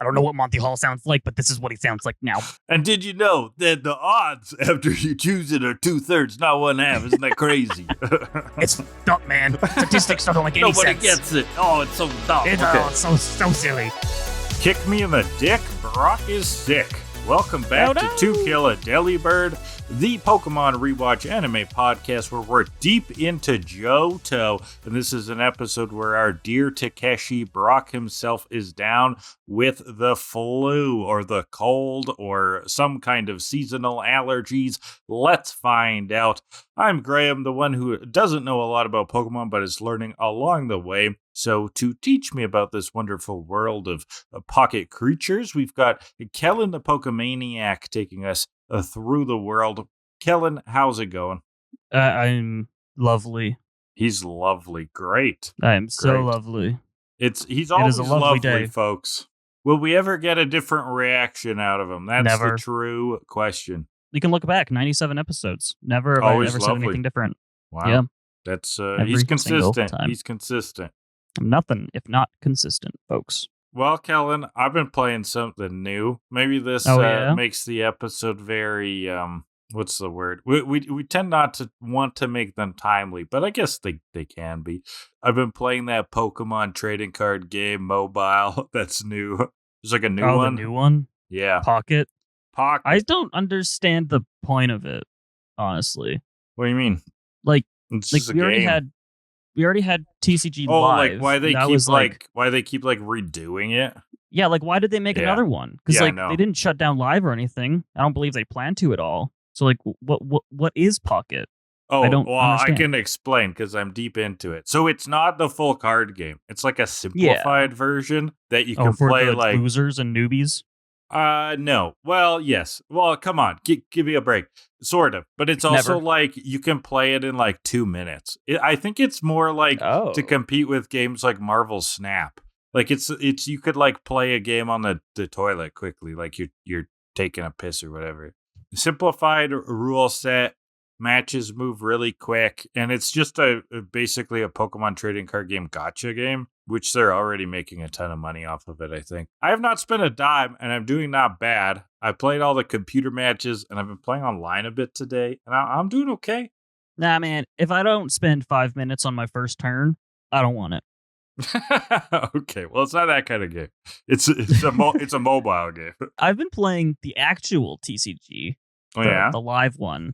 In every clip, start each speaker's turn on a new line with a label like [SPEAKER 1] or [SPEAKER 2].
[SPEAKER 1] I don't know what Monty Hall sounds like, but this is what he sounds like now.
[SPEAKER 2] And did you know that the odds after you choose it are 2/3, not 1/2? Isn't that crazy?
[SPEAKER 1] It's dumb, man. Statistics don't make any
[SPEAKER 2] Nobody
[SPEAKER 1] sense.
[SPEAKER 2] gets it. Oh, it's so dumb.
[SPEAKER 1] It's so silly.
[SPEAKER 2] Kick me in the dick, Brock is sick. Welcome back to Kill A Delibird, the Pokemon Rewatch anime podcast where we're deep into Johto. And this is an episode where our dear Takeshi Brock himself is down with the flu or the cold or some kind of seasonal allergies. Let's find out. I'm Graham, the one who doesn't know a lot about Pokemon but is learning along the way. So to teach me about this wonderful world of pocket creatures, we've got Kellan the Pokemaniac taking us through the world. Kellan, how's it going?
[SPEAKER 1] I'm lovely.
[SPEAKER 2] He's lovely. Great.
[SPEAKER 1] I am so lovely.
[SPEAKER 2] He's always lovely,
[SPEAKER 1] day.
[SPEAKER 2] folks. Will we ever get a different reaction out of him? That's
[SPEAKER 1] Never.
[SPEAKER 2] The true question.
[SPEAKER 1] You can look back, 97 episodes. Never have I ever said anything different.
[SPEAKER 2] Wow.
[SPEAKER 1] Yeah.
[SPEAKER 2] That's
[SPEAKER 1] Every
[SPEAKER 2] he's consistent.
[SPEAKER 1] time.
[SPEAKER 2] He's consistent.
[SPEAKER 1] I'm nothing if not consistent, folks.
[SPEAKER 2] Well, Kellan, I've been playing something new. Maybe this makes the episode very what's the word? We tend not to want to make them timely, but I guess they can be. I've been playing that Pokemon trading card game mobile that's new. There's like a new one.
[SPEAKER 1] The new one?
[SPEAKER 2] Yeah.
[SPEAKER 1] Pocket.
[SPEAKER 2] I
[SPEAKER 1] don't understand the point of it, honestly.
[SPEAKER 2] What do you mean?
[SPEAKER 1] Like
[SPEAKER 2] it's
[SPEAKER 1] we already had TCG
[SPEAKER 2] Live.
[SPEAKER 1] Live.
[SPEAKER 2] Like why they keep redoing it?
[SPEAKER 1] Yeah, like why did they make another one? Because they didn't shut down Live or anything. I don't believe they plan to at all. So like what is Pocket?
[SPEAKER 2] Oh,
[SPEAKER 1] I
[SPEAKER 2] can explain because I'm deep into it. So it's not the full card game. It's like a simplified version that you can play
[SPEAKER 1] for
[SPEAKER 2] like
[SPEAKER 1] losers and newbies.
[SPEAKER 2] No. Well, yes. Well, come on. Give me a break. Sort of. But it's also like you can play it in like 2 minutes. I think it's more like to compete with games like Marvel Snap. Like it's you could like play a game on the toilet quickly, like you're taking a piss or whatever. Simplified rule set. Matches move really quick, and it's just basically a Pokemon trading card game gotcha game, which they're already making a ton of money off of it, I think. I have not spent a dime, and I'm doing not bad. I played all the computer matches, and I've been playing online a bit today, and I'm doing okay.
[SPEAKER 1] Nah, man, if I don't spend 5 minutes on my first turn, I don't want it.
[SPEAKER 2] Okay, well, it's not that kind of game. It's a mobile game.
[SPEAKER 1] I've been playing the actual TCG. The live one.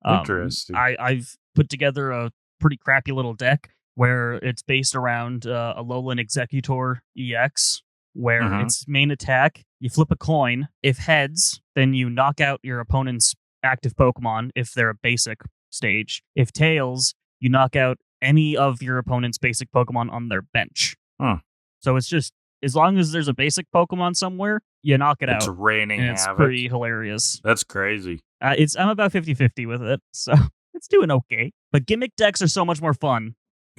[SPEAKER 2] Interesting.
[SPEAKER 1] I've put together a pretty crappy little deck where it's based around Alolan Executor EX, where its main attack, you flip a coin. If heads, then you knock out your opponent's active Pokemon if they're a basic stage. If tails, you knock out any of your opponent's basic Pokemon on their bench. So it's just, as long as there's a basic Pokemon somewhere, you knock it out.
[SPEAKER 2] It's raining
[SPEAKER 1] and it's
[SPEAKER 2] havoc.
[SPEAKER 1] Pretty hilarious.
[SPEAKER 2] That's crazy.
[SPEAKER 1] I'm about 50-50 with it, so it's doing okay. But gimmick decks are so much more fun.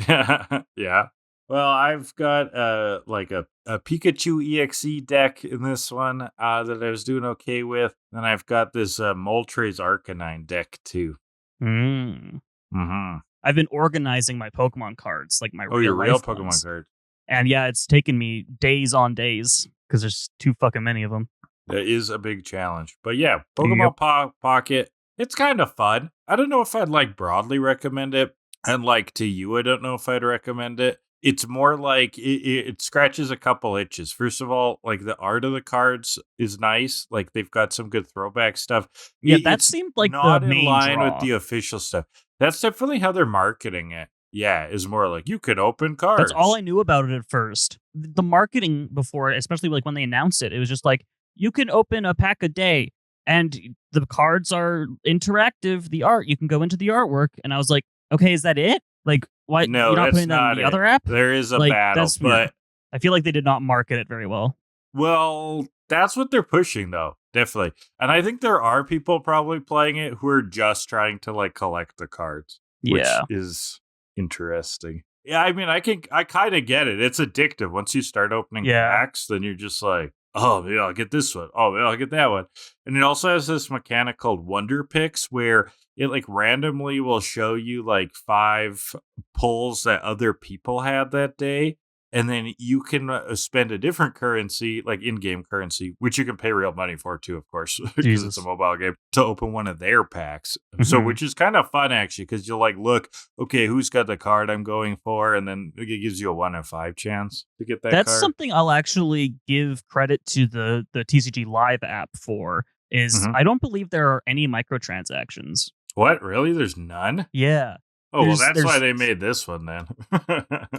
[SPEAKER 2] Yeah. Well, I've got like a Pikachu EXE deck in this one that I was doing okay with. And I've got this Moltres Arcanine deck too.
[SPEAKER 1] I've been organizing my Pokemon cards, like my
[SPEAKER 2] your real Pokemon
[SPEAKER 1] ones.
[SPEAKER 2] card.
[SPEAKER 1] And yeah, it's taken me days on days because there's too fucking many of them.
[SPEAKER 2] That is a big challenge. But yeah, Pokemon Pocket, it's kind of fun. I don't know if I'd like broadly recommend it. And like to you, I don't know if I'd recommend it. It's more like it scratches a couple itches. First of all, like the art of the cards is nice. Like they've got some good throwback stuff.
[SPEAKER 1] Yeah, that seemed like
[SPEAKER 2] not
[SPEAKER 1] the main
[SPEAKER 2] in line
[SPEAKER 1] draw.
[SPEAKER 2] with the official stuff. That's definitely how they're marketing it. Yeah, is more like you could open cards.
[SPEAKER 1] That's all I knew about it at first. The marketing before, especially like when they announced it, it was just like, you can open a pack a day, and the cards are interactive. The art, you can go into the artwork, and I was like, okay, is that it? Like, why?
[SPEAKER 2] No,
[SPEAKER 1] you're not
[SPEAKER 2] that's
[SPEAKER 1] putting that in the other app?
[SPEAKER 2] There is a
[SPEAKER 1] like,
[SPEAKER 2] battle,
[SPEAKER 1] that's weird.
[SPEAKER 2] but
[SPEAKER 1] I feel like they did not market it very well.
[SPEAKER 2] Well, that's what they're pushing, though, definitely. And I think there are people probably playing it who are just trying to like collect the cards, which is interesting. Yeah, I mean, I kind of get it. It's addictive. Once you start opening packs, then you're just like, oh, maybe I'll get this one. Oh, maybe I'll get that one. And it also has this mechanic called Wonder Picks where it like randomly will show you like 5 pulls that other people had that day. and then you can spend a different currency, like in-game currency, which you can pay real money for too, of course, because it's a mobile game, to open one of their packs. So, which is kind of fun actually, because you'll like look, okay, who's got the card I'm going for, and then it gives you a 1 in 5 chance to get that.
[SPEAKER 1] That's
[SPEAKER 2] card.
[SPEAKER 1] something I'll actually give credit to the TCG Live app for. Is I don't believe there are any microtransactions.
[SPEAKER 2] What? Really? There's none?
[SPEAKER 1] Yeah.
[SPEAKER 2] Oh, well, that's why they made this one then.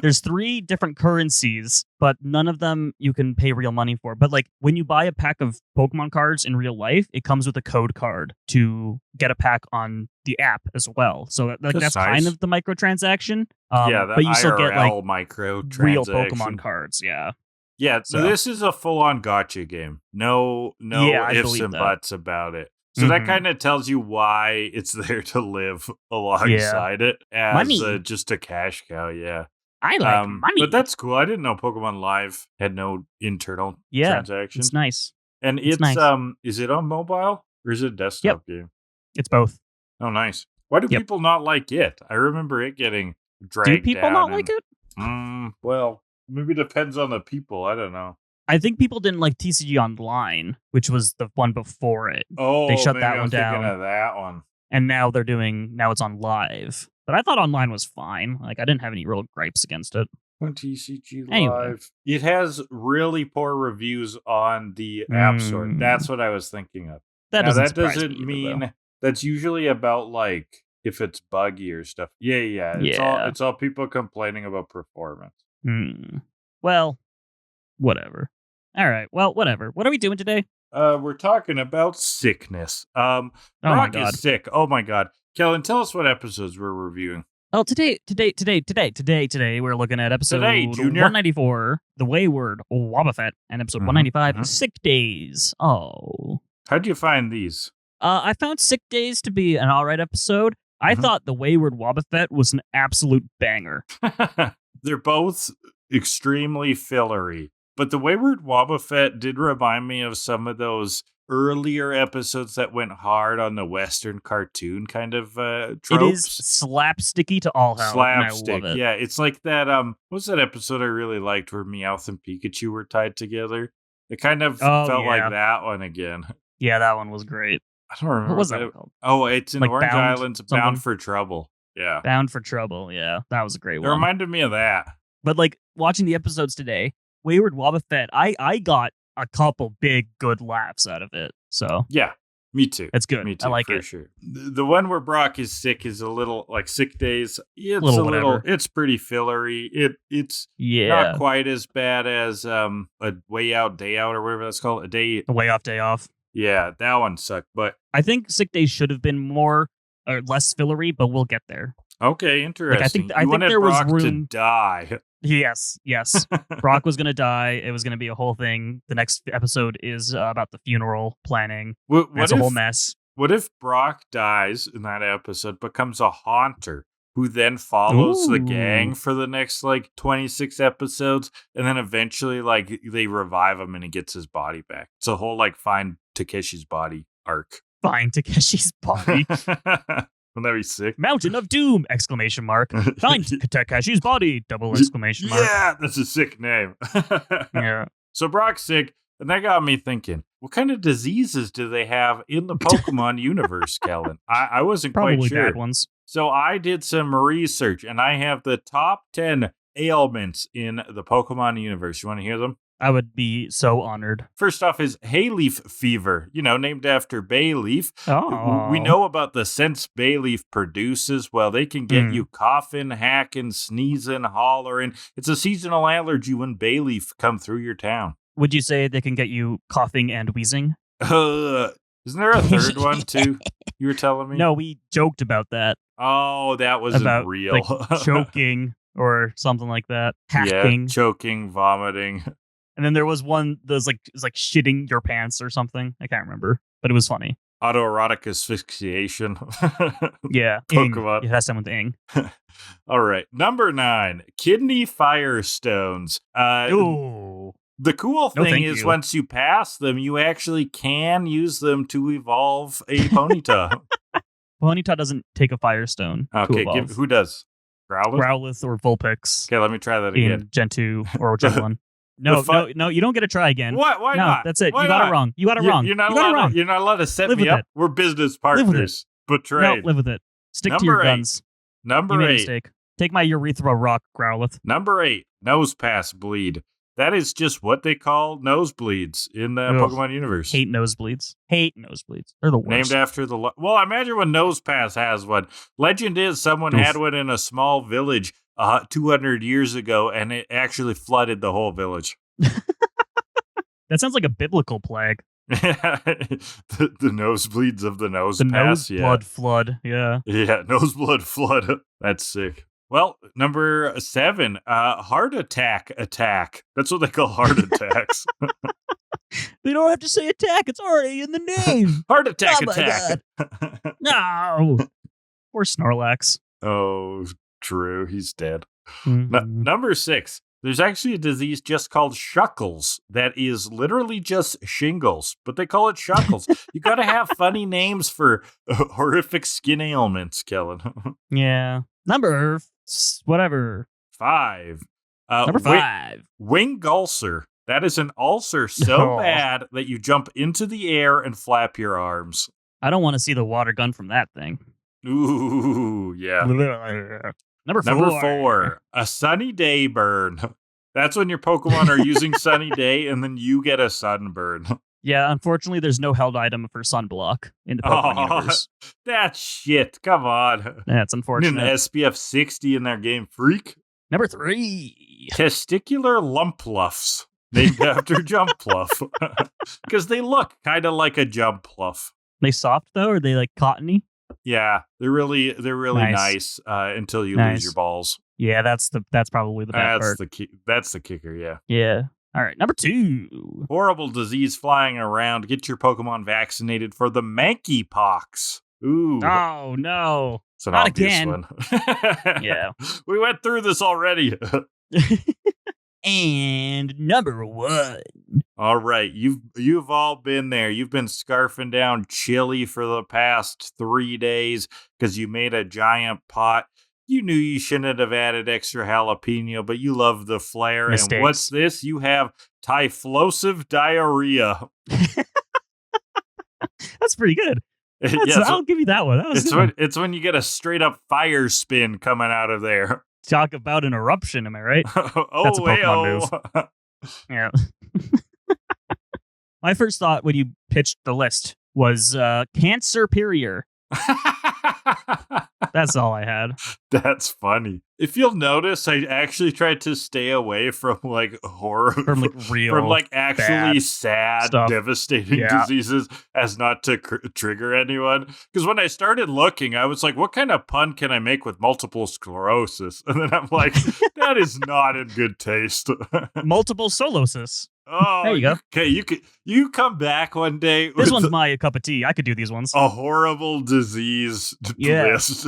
[SPEAKER 1] There's 3 different currencies, but none of them you can pay real money for. But like when you buy a pack of Pokemon cards in real life, it comes with a code card to get a pack on the app as well. So that's nice. Kind of the microtransaction.
[SPEAKER 2] But you still get like
[SPEAKER 1] real Pokemon cards. Yeah.
[SPEAKER 2] Yeah, so this is a full-on gotcha game. No ifs and buts about it. So that kind of tells you why it's there to live alongside it as just a cash cow. Yeah,
[SPEAKER 1] I like money,
[SPEAKER 2] but that's cool. I didn't know Pokemon Live had no internal transactions.
[SPEAKER 1] It's nice,
[SPEAKER 2] and it's nice. Is it on mobile or is it a desktop game?
[SPEAKER 1] It's both.
[SPEAKER 2] Oh, nice. Why do people not like it? I remember it getting dragged down.
[SPEAKER 1] Do people not like it?
[SPEAKER 2] Well, maybe it depends on the people. I don't know.
[SPEAKER 1] I think people didn't like TCG Online, which was the one before it.
[SPEAKER 2] Oh,
[SPEAKER 1] they shut that one down.
[SPEAKER 2] Of that one.
[SPEAKER 1] And now it's on Live. But I thought Online was fine. Like, I didn't have any real gripes against it.
[SPEAKER 2] On TCG Live. It has really poor reviews on the App Store. That's what I was thinking of.
[SPEAKER 1] That doesn't
[SPEAKER 2] mean
[SPEAKER 1] though.
[SPEAKER 2] That's usually about, like, if it's buggy or stuff. Yeah. It's all people complaining about performance.
[SPEAKER 1] Well, whatever. All right. Well, whatever. What are we doing today?
[SPEAKER 2] We're talking about sickness. Brock is sick. Oh my god. Kellan, tell us what episodes we're reviewing.
[SPEAKER 1] Oh, today, we're looking at episode 194, The Wayward Wobbuffet, and episode 195, Sick Days. Oh.
[SPEAKER 2] How'd you find these?
[SPEAKER 1] I found Sick Days to be an alright episode. I thought The Wayward Wobbuffet was an absolute banger.
[SPEAKER 2] They're both extremely fillery. But The Wayward Wobbuffet did remind me of some of those earlier episodes that went hard on the Western cartoon kind of tropes.
[SPEAKER 1] It is slapsticky to all hell.
[SPEAKER 2] Slapstick,
[SPEAKER 1] I love it.
[SPEAKER 2] Yeah. It's like that, what was that episode I really liked where Meowth and Pikachu were tied together? It kind of felt like that one again.
[SPEAKER 1] Yeah, that one was great.
[SPEAKER 2] I don't remember.
[SPEAKER 1] What was that one called?
[SPEAKER 2] Oh, it's in Orange Island's Bound for Trouble. Yeah.
[SPEAKER 1] Bound for Trouble, yeah. That was a great one.
[SPEAKER 2] It reminded me of that.
[SPEAKER 1] But like watching the episodes today, Wayward Wobbuffet, I got a couple big good laughs out of it. So
[SPEAKER 2] yeah, me too.
[SPEAKER 1] It's good.
[SPEAKER 2] Me too.
[SPEAKER 1] I like
[SPEAKER 2] for
[SPEAKER 1] it.
[SPEAKER 2] Sure. The one where Brock is sick is a little like Sick Days. It's it's pretty fillery. It's not quite as bad as a Way Out, Day Out, or whatever that's called.
[SPEAKER 1] A Way Off, Day Off.
[SPEAKER 2] Yeah, that one sucked. But
[SPEAKER 1] I think Sick Days should have been more or less fillery, but we'll get there.
[SPEAKER 2] Okay, interesting.
[SPEAKER 1] Like, I think there
[SPEAKER 2] Brock
[SPEAKER 1] was room
[SPEAKER 2] to die.
[SPEAKER 1] Yes. Brock was going to die. It was going to be a whole thing. The next episode is about the funeral planning. It's a whole mess.
[SPEAKER 2] What if Brock dies in that episode, becomes a haunter, who then follows the gang for the next, 26 episodes, and then eventually, they revive him and he gets his body back. It's a whole, Find Takeshi's Body arc.
[SPEAKER 1] Find Takeshi's Body?
[SPEAKER 2] Wouldn't that be sick?
[SPEAKER 1] Mountain of Doom! ! Find Takeshi's body! !
[SPEAKER 2] Yeah, that's a sick name.
[SPEAKER 1] Yeah.
[SPEAKER 2] So Brock's sick, and that got me thinking, what kind of diseases do they have in the Pokemon universe, Kellan? I wasn't quite sure.
[SPEAKER 1] Probably bad ones.
[SPEAKER 2] So I did some research, and I have the top 10 ailments in the Pokemon universe. You want to hear them?
[SPEAKER 1] I would be so honored.
[SPEAKER 2] First off is Hayleaf fever, named after Bayleaf.
[SPEAKER 1] Oh.
[SPEAKER 2] We know about the scents Bayleaf produces. Well, they can get you coughing, hacking, sneezing, hollering. It's a seasonal allergy when Bayleaf come through your town.
[SPEAKER 1] Would you say they can get you coughing and wheezing?
[SPEAKER 2] Isn't there a third one, too? You were telling me?
[SPEAKER 1] No, we joked about that.
[SPEAKER 2] Oh, that wasn't real.
[SPEAKER 1] Choking or something like that. Hacking.
[SPEAKER 2] Yeah, choking, vomiting.
[SPEAKER 1] And then there was one that was like shitting your pants or something. I can't remember, but it was funny.
[SPEAKER 2] Autoerotic asphyxiation.
[SPEAKER 1] Yeah.
[SPEAKER 2] Pokemon.
[SPEAKER 1] It has someone to ing.
[SPEAKER 2] All right. Number 9, kidney firestones.
[SPEAKER 1] Ooh.
[SPEAKER 2] The cool thing is once you pass them, you actually can use them to evolve a Ponyta.
[SPEAKER 1] Ponyta doesn't take a firestone.
[SPEAKER 2] Okay, who does?
[SPEAKER 1] Growlithe or Vulpix.
[SPEAKER 2] Okay, let me try that again.
[SPEAKER 1] In Gen 2 or Gen 1. No, you don't get to try again.
[SPEAKER 2] What? Why
[SPEAKER 1] no,
[SPEAKER 2] not?
[SPEAKER 1] That's it.
[SPEAKER 2] Why
[SPEAKER 1] you got
[SPEAKER 2] not?
[SPEAKER 1] it wrong. You got it wrong.
[SPEAKER 2] You're not allowed to set me up. We're business partners. Betrayed.
[SPEAKER 1] No, live with it. Stick to your guns.
[SPEAKER 2] Number
[SPEAKER 1] you made
[SPEAKER 2] 8.
[SPEAKER 1] A mistake. Take my urethra rock, Growlithe.
[SPEAKER 2] Number 8, nose pass bleed. That is just what they call nosebleeds in the Pokemon universe.
[SPEAKER 1] Hate nosebleeds. They're the worst.
[SPEAKER 2] Named after well, imagine when Nose Pass has one. Legend is someone had one in a small village 200 years ago, and it actually flooded the whole village.
[SPEAKER 1] That sounds like a biblical plague.
[SPEAKER 2] the nosebleeds of the nose pass.
[SPEAKER 1] Nose blood flood. Yeah.
[SPEAKER 2] Yeah, nose blood flood. That's sick. Well, number 7, heart attack. That's what they call heart attacks.
[SPEAKER 1] They don't have to say attack. It's already in the name.
[SPEAKER 2] Heart attack.
[SPEAKER 1] Oh
[SPEAKER 2] attack.
[SPEAKER 1] No. Or Snorlax.
[SPEAKER 2] Oh, true. He's dead.
[SPEAKER 1] Mm-hmm.
[SPEAKER 2] Number 6. There's actually a disease just called shuckles that is literally just shingles, but they call it shuckles. You got to have funny names for horrific skin ailments, Kellan.
[SPEAKER 1] Yeah. Number
[SPEAKER 2] 5.
[SPEAKER 1] Number 5.
[SPEAKER 2] Wing ulcer. That is an ulcer so bad that you jump into the air and flap your arms.
[SPEAKER 1] I don't want to see the water gun from that thing.
[SPEAKER 2] Ooh, yeah.
[SPEAKER 1] Number
[SPEAKER 2] 4. A sunny day burn. That's when your Pokemon are using sunny day and then you get a sunburn.
[SPEAKER 1] Yeah, unfortunately, there's no held item for sunblock in the Pokemon universe.
[SPEAKER 2] That shit. Come on.
[SPEAKER 1] That's unfortunate.
[SPEAKER 2] An SPF 60 in their game, freak.
[SPEAKER 1] Number 3.
[SPEAKER 2] Testicular lumpluffs. Named after Jumpluff. Because they look kind of like a Jumpluff.
[SPEAKER 1] They soft, though? Or are they, like, cottony?
[SPEAKER 2] Yeah, they're really nice until you lose your balls.
[SPEAKER 1] Yeah, that's probably the bad part.
[SPEAKER 2] That's the kicker, yeah.
[SPEAKER 1] Yeah. All right, number 2.
[SPEAKER 2] Horrible disease flying around. Get your Pokemon vaccinated for the monkeypox. Ooh.
[SPEAKER 1] Oh, no.
[SPEAKER 2] It's an
[SPEAKER 1] Not
[SPEAKER 2] obvious
[SPEAKER 1] again.
[SPEAKER 2] one.
[SPEAKER 1] Yeah.
[SPEAKER 2] We went through this already.
[SPEAKER 1] And number 1.
[SPEAKER 2] All right, you've all been there. You've been scarfing down chili for the past 3 days because you made a giant pot. You knew you shouldn't have added extra jalapeno, but you love the flair.
[SPEAKER 1] Mistakes.
[SPEAKER 2] And what's this? You have typhlosive diarrhea.
[SPEAKER 1] That's pretty good. I'll give you that one.
[SPEAKER 2] It's when you get a straight up fire spin coming out of there.
[SPEAKER 1] Talk about an eruption, am I right?
[SPEAKER 2] Oh,
[SPEAKER 1] that's a Pokemon move. Yeah. My first thought when you pitched the list was cancer superior. That's all I had.
[SPEAKER 2] That's funny. If you'll notice, I actually tried to stay away from like horror,
[SPEAKER 1] from like real,
[SPEAKER 2] from like actually sad,
[SPEAKER 1] stuff.
[SPEAKER 2] Devastating diseases, as not to trigger anyone. Because when I started looking, I was like, "What kind of pun can I make with multiple sclerosis?" And then I'm like, "That is not in good taste."
[SPEAKER 1] Multiple solosis.
[SPEAKER 2] Oh,
[SPEAKER 1] there you go.
[SPEAKER 2] Okay, you come back one day.
[SPEAKER 1] This one's my cup of tea. I could do these ones.
[SPEAKER 2] A horrible disease list.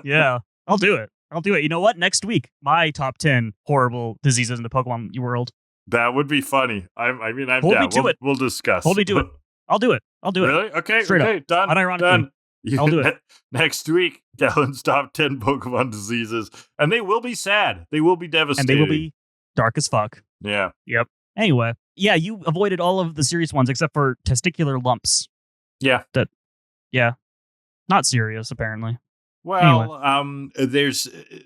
[SPEAKER 1] Yeah, I'll do it. You know what? Next week, my top 10 horrible diseases in the Pokemon world.
[SPEAKER 2] That would be funny. I'm
[SPEAKER 1] Hold
[SPEAKER 2] down.
[SPEAKER 1] Me to it.
[SPEAKER 2] We'll discuss.
[SPEAKER 1] Hold me to it. I'll do it.
[SPEAKER 2] Really? Okay.
[SPEAKER 1] Straight
[SPEAKER 2] up. Done.
[SPEAKER 1] Unironically.
[SPEAKER 2] Done.
[SPEAKER 1] I'll do it.
[SPEAKER 2] Next week, Kellan's top 10 Pokemon diseases. And they will be sad. They will be devastating.
[SPEAKER 1] And they will be dark as fuck.
[SPEAKER 2] Yeah.
[SPEAKER 1] Yep. Anyway, yeah, you avoided all of the serious ones except for testicular lumps.
[SPEAKER 2] Yeah.
[SPEAKER 1] Not serious, apparently.
[SPEAKER 2] Well,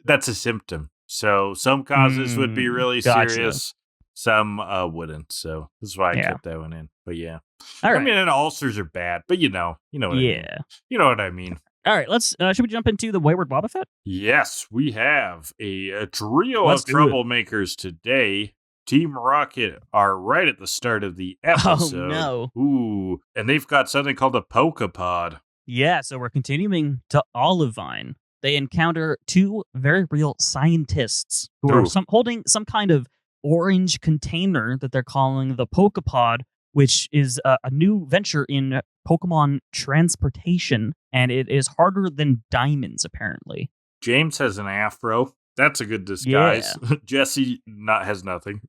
[SPEAKER 2] that's a symptom. So some causes would be really serious. Some wouldn't. So this is why I kept that one in. But yeah.
[SPEAKER 1] All right.
[SPEAKER 2] I mean, and ulcers are bad, but you know what I mean. You know what I mean.
[SPEAKER 1] All right, let's. Should we jump into the Wayward Wobbuffet?
[SPEAKER 2] Yes, we have a trio of troublemakers today. Team Rocket are right at the start of the episode.
[SPEAKER 1] Oh, no.
[SPEAKER 2] Ooh, and they've got something called a Pokepod.
[SPEAKER 1] Yeah, so we're continuing to Olivine. They encounter 2 very real scientists who are holding some kind of orange container that they're calling the Pokepod, which is a new venture in Pokemon transportation, and it is harder than diamonds, apparently.
[SPEAKER 2] James has an afro. That's a good disguise. Yeah. Jesse has nothing.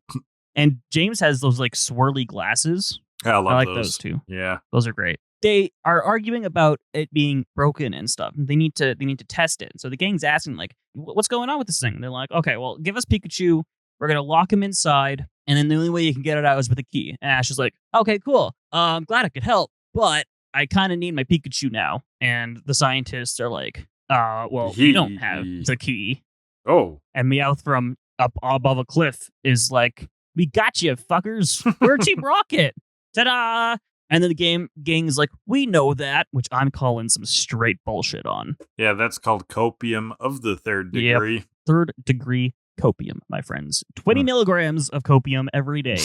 [SPEAKER 1] And James has those like swirly glasses.
[SPEAKER 2] I love
[SPEAKER 1] those too.
[SPEAKER 2] Yeah.
[SPEAKER 1] Those are great. they are arguing about it being broken and stuff. They need to test it. So the gang's asking, like, what's going on with this thing? And they're like, okay, well, give us Pikachu. We're going to lock him inside. And then the only way you can get it out is with a key. And Ash is like, okay, cool. I'm glad I could help, but I kind of need my Pikachu now. And the scientists are like, well, you don't have the key.
[SPEAKER 2] Oh.
[SPEAKER 1] And Meowth from up above a cliff is like, we got you, fuckers. We're Team Rocket. Ta-da! And then the gang is like, we know that, which I'm calling some straight bullshit on.
[SPEAKER 2] Yeah, that's called copium of the third degree.
[SPEAKER 1] Yep. Third degree copium, my friends. 20 milligrams of copium every day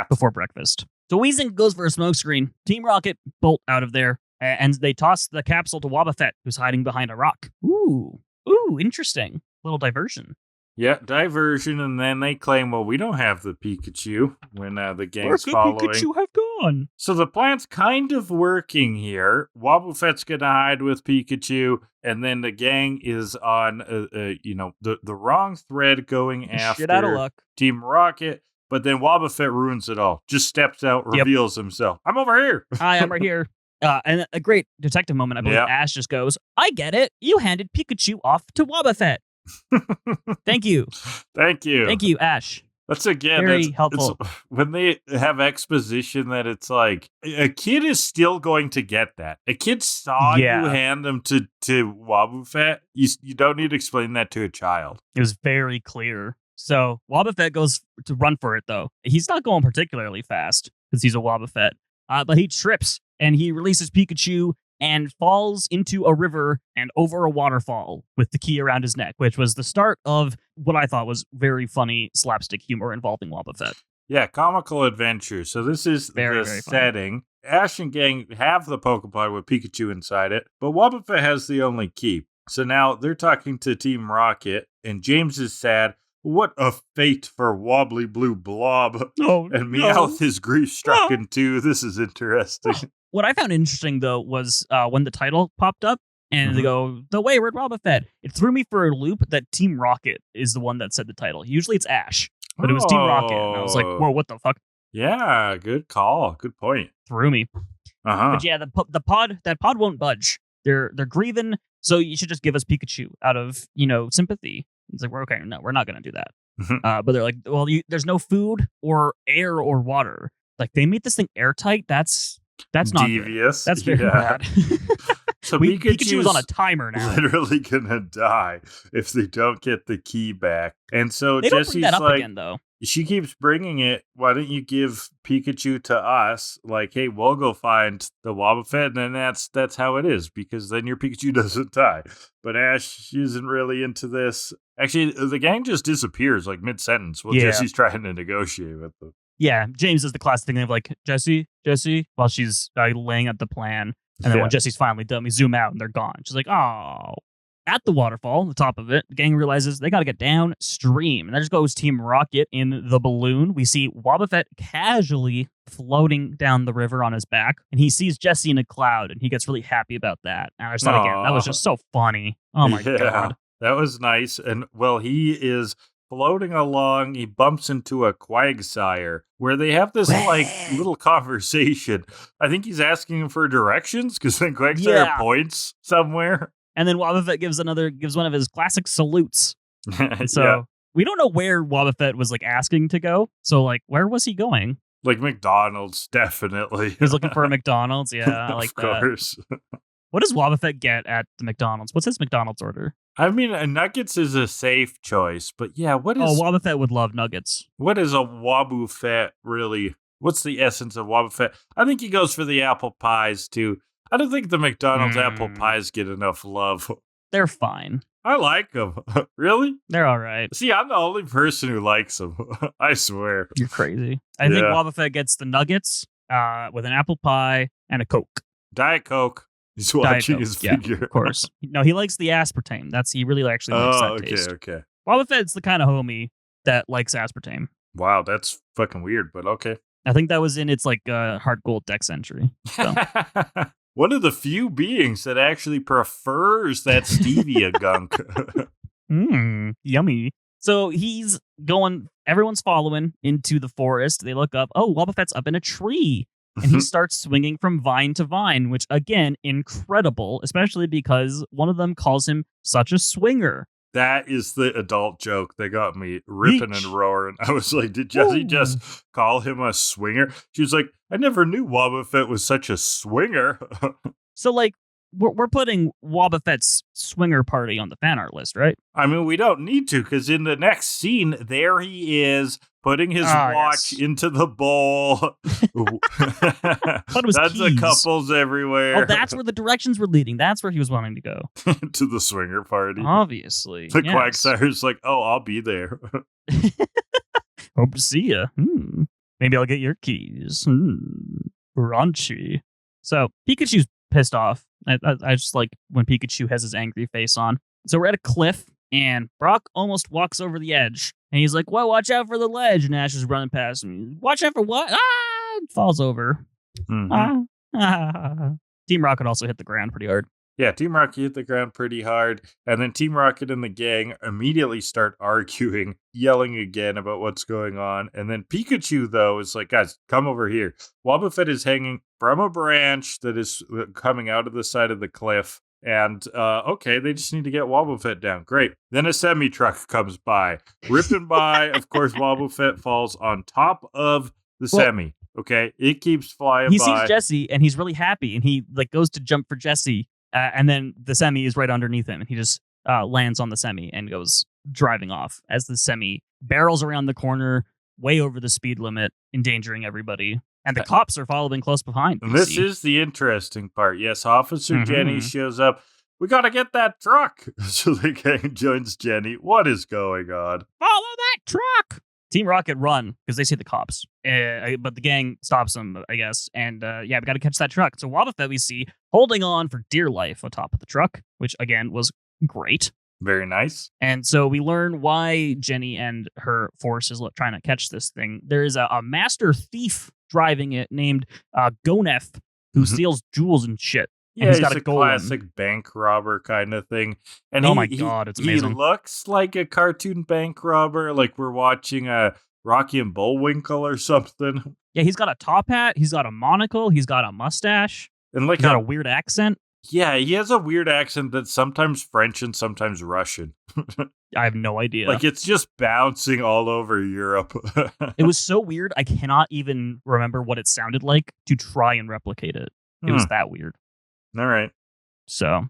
[SPEAKER 1] before breakfast. So Weezing goes for a smokescreen. Team Rocket bolt out of there, and they toss the capsule to Wobbuffet, who's hiding behind a rock. Ooh, interesting. Little diversion.
[SPEAKER 2] Yeah, diversion, and then they claim, well, we don't have the Pikachu when the gang's following.
[SPEAKER 1] Where's the Pikachu have gone?
[SPEAKER 2] So the plan's kind of working here. Wobbuffet's gonna hide with Pikachu, and then the gang is on, the wrong thread going after
[SPEAKER 1] shit out of luck.
[SPEAKER 2] Team Rocket. But then Wobbuffet ruins it all. Just steps out, reveals himself. I'm over here.
[SPEAKER 1] Hi, I'm right here. And a great detective moment. I believe Ash just goes, I get it. You handed Pikachu off to Wobbuffet. Thank you.
[SPEAKER 2] Thank you,
[SPEAKER 1] Ash.
[SPEAKER 2] That's again
[SPEAKER 1] very helpful.
[SPEAKER 2] When they have exposition that it's like a kid is still going to get that. A kid saw you hand them to Wobbuffet. You don't need to explain that to a child.
[SPEAKER 1] It was very clear. So Wobbuffet goes to run for it though. He's not going particularly fast because he's a Wobbuffet, but he trips and he releases Pikachu and falls into a river and over a waterfall with the key around his neck, which was the start of what I thought was very funny slapstick humor involving Wobbuffet.
[SPEAKER 2] Yeah, comical adventure. So this is the setting. Ash and gang have the Pokepod with Pikachu inside it, but Wobbuffet has the only key. So now they're talking to Team Rocket, and James is sad. What a fate for Wobbly Blue Blob.
[SPEAKER 1] Oh,
[SPEAKER 2] and Meowth is grief-stricken too. This is interesting.
[SPEAKER 1] What I found interesting, though, was when the title popped up and they go, the Wayward Wobbuffet. It threw me for a loop that Team Rocket is the one that said the title. Usually it's Ash, but it was Team Rocket. And I was like, whoa, what the fuck?
[SPEAKER 2] Yeah, good call. Good point.
[SPEAKER 1] Threw me. But yeah, that pod won't budge. They're grieving, so you should just give us Pikachu out of, sympathy. It's like, we're not going to do that. But they're like, well, there's no food or air or water. Like, they made this thing airtight. That's not
[SPEAKER 2] devious.
[SPEAKER 1] Good. That's very bad.
[SPEAKER 2] So
[SPEAKER 1] Pikachu is on a timer now.
[SPEAKER 2] Literally gonna die if they don't get the key back. And so
[SPEAKER 1] they
[SPEAKER 2] Jessie's
[SPEAKER 1] don't bring that up
[SPEAKER 2] like,
[SPEAKER 1] again, though.
[SPEAKER 2] She keeps bringing it. Why don't you give Pikachu to us? Like, hey, we'll go find the Wobbuffet, and then that's how it is, because then your Pikachu doesn't die. But Ash isn't really into this. Actually, the gang just disappears like mid-sentence while Jessie's trying to negotiate with them.
[SPEAKER 1] Yeah, James does the classic thing of like, Jessie, while she's laying out the plan. And then when Jessie's finally done, we zoom out and they're gone. She's like, oh. At the waterfall, the top of it, the gang realizes they got to get downstream. And there just goes Team Rocket in the balloon. We see Wobbuffet casually floating down the river on his back. And he sees Jessie in a cloud and he gets really happy about that. And I just thought, again, that was just so funny. Oh my God.
[SPEAKER 2] That was nice. And well, he is floating along, he bumps into a quagsire where they have this like little conversation. I think he's asking him for directions because then quagsire points somewhere. And then
[SPEAKER 1] Wobbuffet gives one of his classic salutes. So we don't know where Wobbuffet was like asking to go. So like, where was he going?
[SPEAKER 2] Like McDonald's, definitely.
[SPEAKER 1] He was looking for a McDonald's. Yeah, I like that. Of course. What does Wobbuffet get at the McDonald's? What's his McDonald's order?
[SPEAKER 2] I mean, nuggets is a safe choice, but yeah, what is...
[SPEAKER 1] Oh, Wobbuffet would love nuggets.
[SPEAKER 2] What is a Wobbuffet really? What's the essence of Wobbuffet? I think he goes for the apple pies, too. I don't think the McDonald's apple pies get enough love.
[SPEAKER 1] They're fine.
[SPEAKER 2] I like them. Really?
[SPEAKER 1] They're all right.
[SPEAKER 2] See, I'm the only person who likes them. I swear.
[SPEAKER 1] You're crazy. I think Wobbuffet gets the nuggets with an apple pie and a Coke.
[SPEAKER 2] Diet Coke. He's watching his figure.
[SPEAKER 1] Of course. No, he likes the aspartame. He really actually likes that taste.
[SPEAKER 2] Okay.
[SPEAKER 1] Wobbuffet's the kind of homie that likes aspartame.
[SPEAKER 2] Wow, that's fucking weird, but okay.
[SPEAKER 1] I think that was in its like Heart Gold Dex entry. So.
[SPEAKER 2] One of the few beings that actually prefers that stevia gunk.
[SPEAKER 1] Yummy. So he's going, everyone's following into the forest. They look up. Oh, Wobbuffet's up in a tree. and he starts swinging from vine to vine, which, again, incredible, especially because one of them calls him such a swinger.
[SPEAKER 2] That is the adult joke that got me ripping and roaring. I was like, did Jessie just call him a swinger? She was like, I never knew Wobbuffet was such a swinger.
[SPEAKER 1] So, like, we're putting Wobbuffet's swinger party on the fan art list, right?
[SPEAKER 2] I mean, we don't need to, because in the next scene, there he is, putting his watch into the bowl. That's
[SPEAKER 1] keys.
[SPEAKER 2] The couples everywhere.
[SPEAKER 1] Oh, that's where the directions were leading. That's where he was wanting to go.
[SPEAKER 2] To the swinger party.
[SPEAKER 1] Obviously.
[SPEAKER 2] The quagsire's like, oh, I'll be there.
[SPEAKER 1] Hope to see you. Maybe I'll get your keys. Raunchy. So, Pikachu's pissed off. I just like when Pikachu has his angry face on. So we're at a cliff, and Brock almost walks over the edge. And he's like, well, watch out for the ledge. And Ash is running past him. Watch out for what? Falls over. Team Rocket also hit the ground pretty hard.
[SPEAKER 2] Yeah, Team Rocket hit the ground pretty hard. And then Team Rocket and the gang immediately start arguing, yelling again about what's going on. And then Pikachu, though, is like, guys, come over here. Wobbuffet is hanging from a branch that is coming out of the side of the cliff. And, okay, they just need to get Wobbuffet down. Great. Then a semi-truck comes by. Ripping by, of course, Wobbuffet falls on top of the semi. Okay, it keeps flying by.
[SPEAKER 1] He sees Jessie, and he's really happy. And he like goes to jump for Jessie. And then the semi is right underneath him. And he just lands on the semi and goes driving off as the semi barrels around the corner, way over the speed limit, endangering everybody. And the cops are following close behind.
[SPEAKER 2] And this is the interesting part. Yes, Officer Jenny shows up. We got to get that truck. So the gang joins Jenny. What is going on?
[SPEAKER 1] Follow that truck. Team Rocket run because they see the cops. But the gang stops them, I guess. And we got to catch that truck. So Wobbuffet we see holding on for dear life on top of the truck, which again was great.
[SPEAKER 2] Very nice.
[SPEAKER 1] And so we learn why Jenny and her force is trying to catch this thing. There is a master thief driving it named Gonef, who steals jewels and shit.
[SPEAKER 2] Yeah, he's got a classic bank robber kind of thing. And
[SPEAKER 1] God, it's amazing.
[SPEAKER 2] He looks like a cartoon bank robber, like we're watching a Rocky and Bullwinkle or something.
[SPEAKER 1] Yeah, he's got a top hat, he's got a monocle, he's got a mustache,
[SPEAKER 2] and like
[SPEAKER 1] he's got a weird accent.
[SPEAKER 2] Yeah, he has a weird accent that's sometimes French and sometimes Russian.
[SPEAKER 1] I have no idea.
[SPEAKER 2] Like, it's just bouncing all over Europe.
[SPEAKER 1] It was so weird, I cannot even remember what it sounded like to try and replicate it. It was that weird.
[SPEAKER 2] All right.
[SPEAKER 1] So,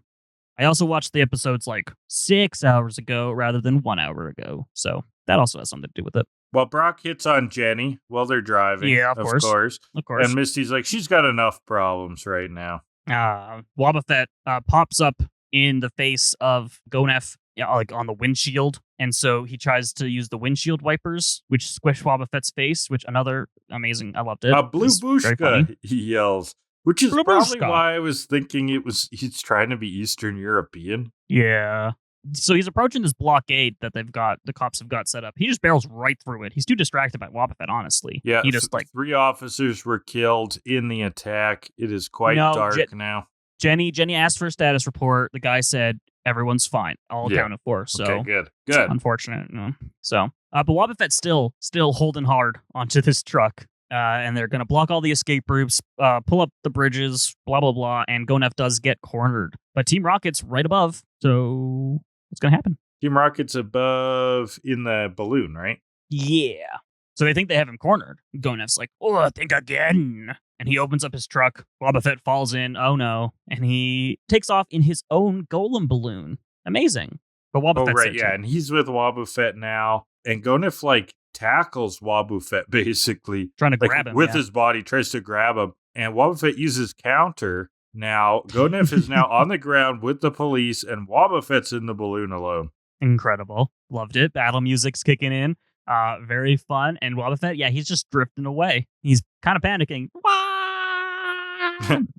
[SPEAKER 1] I also watched the episodes like 6 hours ago rather than 1 hour ago. So, that also has something to do with it.
[SPEAKER 2] Well, Brock hits on Jenny while they're driving.
[SPEAKER 1] Yeah, of course. Of course.
[SPEAKER 2] And Misty's like, she's got enough problems right now.
[SPEAKER 1] Wobbuffet pops up in the face of Gonef, like on the windshield. And so he tries to use the windshield wipers, which squish Wobbuffet's face, which another amazing. I loved it.
[SPEAKER 2] Blue Bushka, he yells. Which is probably why I was thinking he's trying to be Eastern European.
[SPEAKER 1] Yeah. So he's approaching this blockade that the cops have got set up. He just barrels right through it. He's too distracted by Wobbuffet, honestly.
[SPEAKER 2] Yeah,
[SPEAKER 1] he just
[SPEAKER 2] 3 officers were killed in the attack. It is quite dark now.
[SPEAKER 1] Jenny asked for a status report. The guy said everyone's fine, all accounted for. So
[SPEAKER 2] okay, good.
[SPEAKER 1] Unfortunate. So, but Wobbuffet's still holding hard onto this truck. And they're going to block all the escape routes, pull up the bridges, blah, blah, blah. And Gonef does get cornered. But Team Rocket's right above. So what's going to happen?
[SPEAKER 2] Team Rocket's above in the balloon, right?
[SPEAKER 1] Yeah. So they think they have him cornered. Gonef's like, think again. And he opens up his truck. Wobbuffet falls in. Oh, no. And he takes off in his own golem balloon. Amazing. But Wobbuffet's
[SPEAKER 2] right. Yeah. And he's with Wobbuffet now. And Gonef, tackles Wobbuffet basically.
[SPEAKER 1] Trying to grab him.
[SPEAKER 2] With his body, tries to grab him. And Wobbuffet uses counter. Now, Gonef is now on the ground with the police, and Wobbuffet's in the balloon alone.
[SPEAKER 1] Incredible. Loved it. Battle music's kicking in. Very fun. And Wobbuffet, he's just drifting away. He's kind of panicking.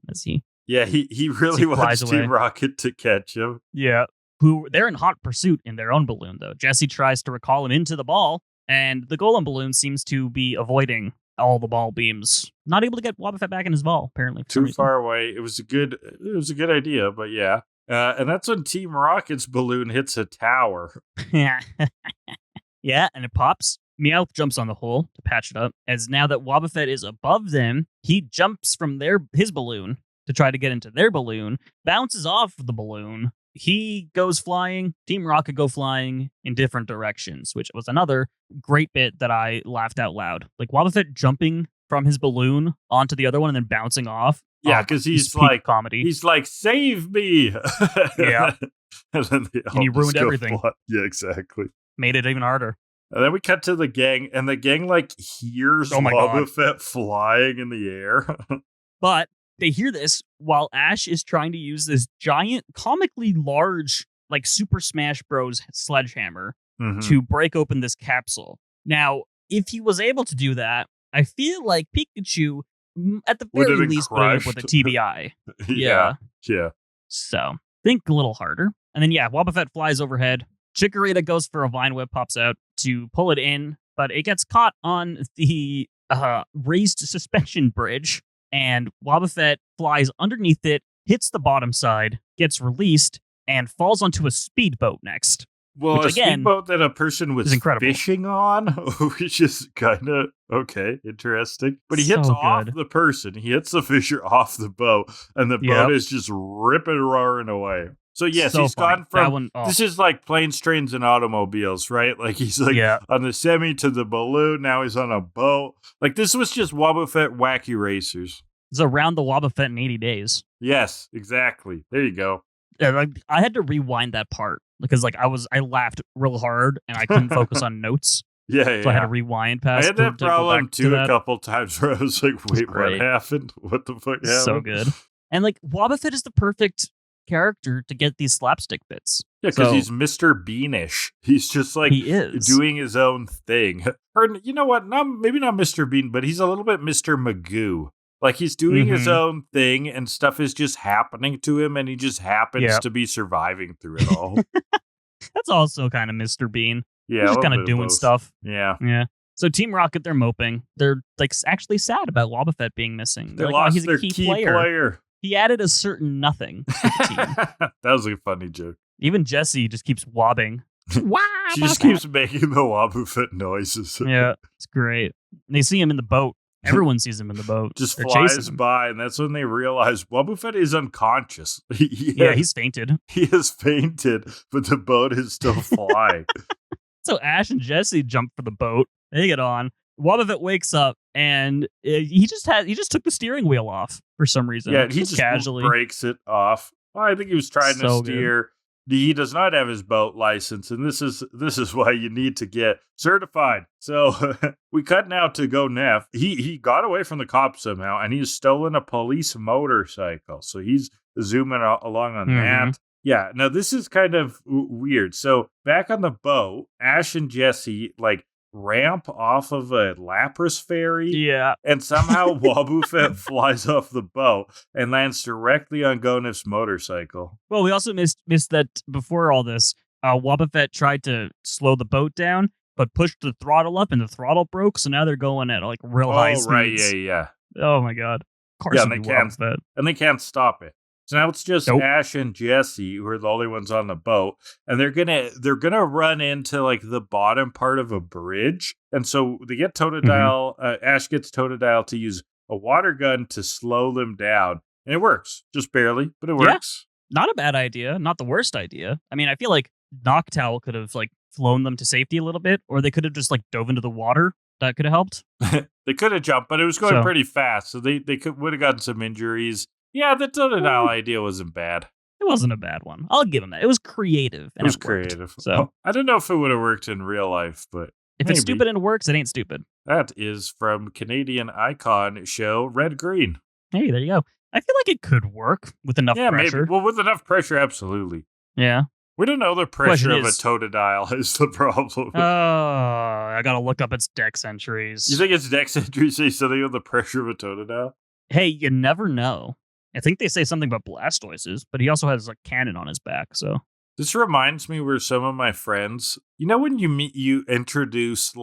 [SPEAKER 1] Is he?
[SPEAKER 2] Yeah, he really wants Team Rocket to catch him.
[SPEAKER 1] Yeah. They're in hot pursuit in their own balloon, though. Jessie tries to recall him into the ball, and the golem balloon seems to be avoiding all the ball beams. Not able to get Wobbuffet back in his ball, apparently.
[SPEAKER 2] Too far away. It was a good idea, but yeah. And that's when Team Rocket's balloon hits a tower.
[SPEAKER 1] Yeah, and it pops, Meowth jumps on the hole to patch it up, as now that Wobbuffet is above them, he jumps from his balloon to try to get into their balloon, bounces off the balloon. He goes flying, Team Rocket go flying in different directions, which was another great bit that I laughed out loud. Like Wobbuffet jumping from his balloon onto the other one and then bouncing off.
[SPEAKER 2] Yeah, because he's like
[SPEAKER 1] comedy.
[SPEAKER 2] He's like, save me.
[SPEAKER 1] Yeah.
[SPEAKER 2] And then
[SPEAKER 1] he ruined everything.
[SPEAKER 2] Yeah, exactly.
[SPEAKER 1] Made it even harder.
[SPEAKER 2] And then we cut to the gang, and the gang like hears Wobbuffet flying in the air.
[SPEAKER 1] But they hear this while Ash is trying to use this giant, comically large, like Super Smash Bros. Sledgehammer to break open this capsule. Now, if he was able to do that, I feel like Pikachu, at the very least, would end up with a TBI.
[SPEAKER 2] Yeah.
[SPEAKER 1] So, think a little harder. And then, Wobbuffet flies overhead. Chikorita goes for a Vine Whip, pops out to pull it in, but it gets caught on the raised suspension bridge, and Wobbuffet flies underneath it, hits the bottom side, gets released, and falls onto a speedboat next.
[SPEAKER 2] Well, a speedboat that a person was fishing on, which is kind of, okay, interesting. But he hits off the person, he hits the fisher off the boat, and the boat is just ripping, roaring away. So, yes, he's gone from, this is like planes, trains, and automobiles, right? Like, he's like on the semi to the balloon, now he's on a boat. Like, this was just Wobbuffet Wacky Racers.
[SPEAKER 1] It's around the Wobbuffet in 80 days.
[SPEAKER 2] Yes, exactly. There you go.
[SPEAKER 1] Yeah, like, I had to rewind that part because like I laughed real hard and I couldn't focus on notes.
[SPEAKER 2] So
[SPEAKER 1] I had to rewind past.
[SPEAKER 2] I had that problem too a couple times where I was like, wait, what happened? What the fuck happened?
[SPEAKER 1] So good. And like Wobbuffet is the perfect character to get these slapstick bits.
[SPEAKER 2] Yeah, because he's Mr. Beanish. He's just like doing his own thing. Or you know what? Maybe not Mr. Bean, but he's a little bit Mr. Magoo. Like he's doing his own thing and stuff is just happening to him and he just happens to be surviving through it all.
[SPEAKER 1] That's also kind of Mr. Bean.
[SPEAKER 2] Yeah.
[SPEAKER 1] He's just kind of doing stuff.
[SPEAKER 2] Yeah.
[SPEAKER 1] So Team Rocket, they're moping. They're like actually sad about Wobbuffet being missing.
[SPEAKER 2] They
[SPEAKER 1] like,
[SPEAKER 2] lost
[SPEAKER 1] he's
[SPEAKER 2] their
[SPEAKER 1] a key
[SPEAKER 2] player.
[SPEAKER 1] He added a certain nothing to the team.
[SPEAKER 2] That was a funny joke.
[SPEAKER 1] Even Jessie just keeps wobbing.
[SPEAKER 2] She just keeps making the Wobbuffet noises.
[SPEAKER 1] Yeah, it's great. And they see him in the boat. Everyone sees him in the boat.
[SPEAKER 2] Just flies by, and that's when they realize Wobbuffet is unconscious.
[SPEAKER 1] He's fainted.
[SPEAKER 2] He has fainted, but the boat is still flying.
[SPEAKER 1] So Ash and Jessie jump for the boat. They get on. Wobbuffet wakes up, and he just took the steering wheel off for some reason.
[SPEAKER 2] Yeah, he just casually breaks it off. Well, I think he was trying to steer. Good. He does not have his boat license, and this is why you need to get certified. So we cut now to Go Neff. He got away from the cops somehow, and he's stolen a police motorcycle. So he's zooming along on that. Yeah, now this is kind of weird. So back on the boat, Ash and Jessie ramp off of a Lapras ferry.
[SPEAKER 1] Yeah.
[SPEAKER 2] And somehow Wobbuffet flies off the boat and lands directly on Gonif's motorcycle.
[SPEAKER 1] Well, we also missed that before all this, Wobbuffet tried to slow the boat down, but pushed the throttle up and the throttle broke. So now they're going at real high speeds.
[SPEAKER 2] Oh, right. Yeah.
[SPEAKER 1] Oh, my God. Of course,
[SPEAKER 2] and they can't stop it. So now it's just Ash and Jessie who are the only ones on the boat, and they're gonna run into the bottom part of a bridge, and so they get Totodile. Ash gets Totodile to use a water gun to slow them down, and it works, just barely, but it works.
[SPEAKER 1] Not a bad idea, not the worst idea. I mean, I feel like Noctowl could have flown them to safety a little bit, or they could have just dove into the water. That could have helped.
[SPEAKER 2] They could have jumped, but it was going pretty fast, so they would have gotten some injuries. Yeah, the Totodile idea wasn't bad.
[SPEAKER 1] It wasn't a bad one. I'll give him that. It was creative. And it was
[SPEAKER 2] creative.
[SPEAKER 1] So
[SPEAKER 2] I don't know if it would have worked in real life, but
[SPEAKER 1] if it's stupid and it works, it ain't stupid.
[SPEAKER 2] That is from Canadian icon show Red Green.
[SPEAKER 1] Hey, there you go. I feel like it could work with enough pressure.
[SPEAKER 2] Maybe. Well, with enough pressure, absolutely.
[SPEAKER 1] Yeah.
[SPEAKER 2] We don't know the pressure of a Totodile is the problem.
[SPEAKER 1] Oh, I gotta look up its dex entries.
[SPEAKER 2] You think its dex entries say something of the pressure of a Totodile?
[SPEAKER 1] Hey, you never know. I think they say something about Blastoises, but he also has a cannon on his back, so.
[SPEAKER 2] This reminds me where some of my friends, when you introduce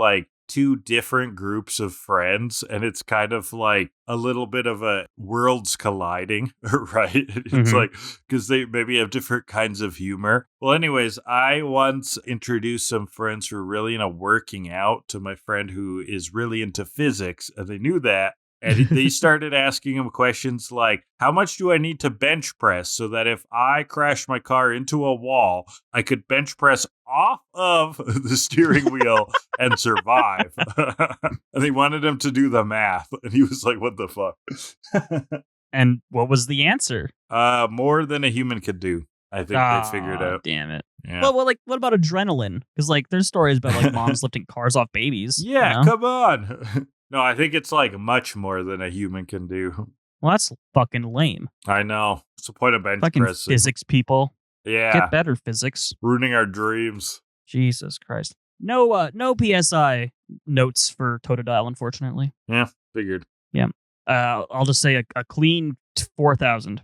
[SPEAKER 2] two different groups of friends, and it's kind of like a little bit of a worlds colliding, right? It's like, because they maybe have different kinds of humor. Well, anyways, I once introduced some friends who were really into working out to my friend who is really into physics, and they knew that. And they started asking him questions like, how much do I need to bench press so that if I crash my car into a wall, I could bench press off of the steering wheel and survive? And they wanted him to do the math. And he was like, what the fuck?
[SPEAKER 1] And what was the answer?
[SPEAKER 2] More than a human could do. I think they figured out.
[SPEAKER 1] Damn it.
[SPEAKER 2] Yeah.
[SPEAKER 1] Well, what about adrenaline? Because there's stories about moms lifting cars off babies.
[SPEAKER 2] Yeah, come on. No, I think it's much more than a human can do.
[SPEAKER 1] Well, that's fucking lame.
[SPEAKER 2] I know. What's the point of bench
[SPEAKER 1] fucking
[SPEAKER 2] pressing?
[SPEAKER 1] Physics people.
[SPEAKER 2] Yeah.
[SPEAKER 1] Get better, physics.
[SPEAKER 2] Ruining our dreams.
[SPEAKER 1] Jesus Christ. No PSI notes for Totodile, unfortunately.
[SPEAKER 2] Yeah, figured.
[SPEAKER 1] Yeah. I'll just say a clean 4,000.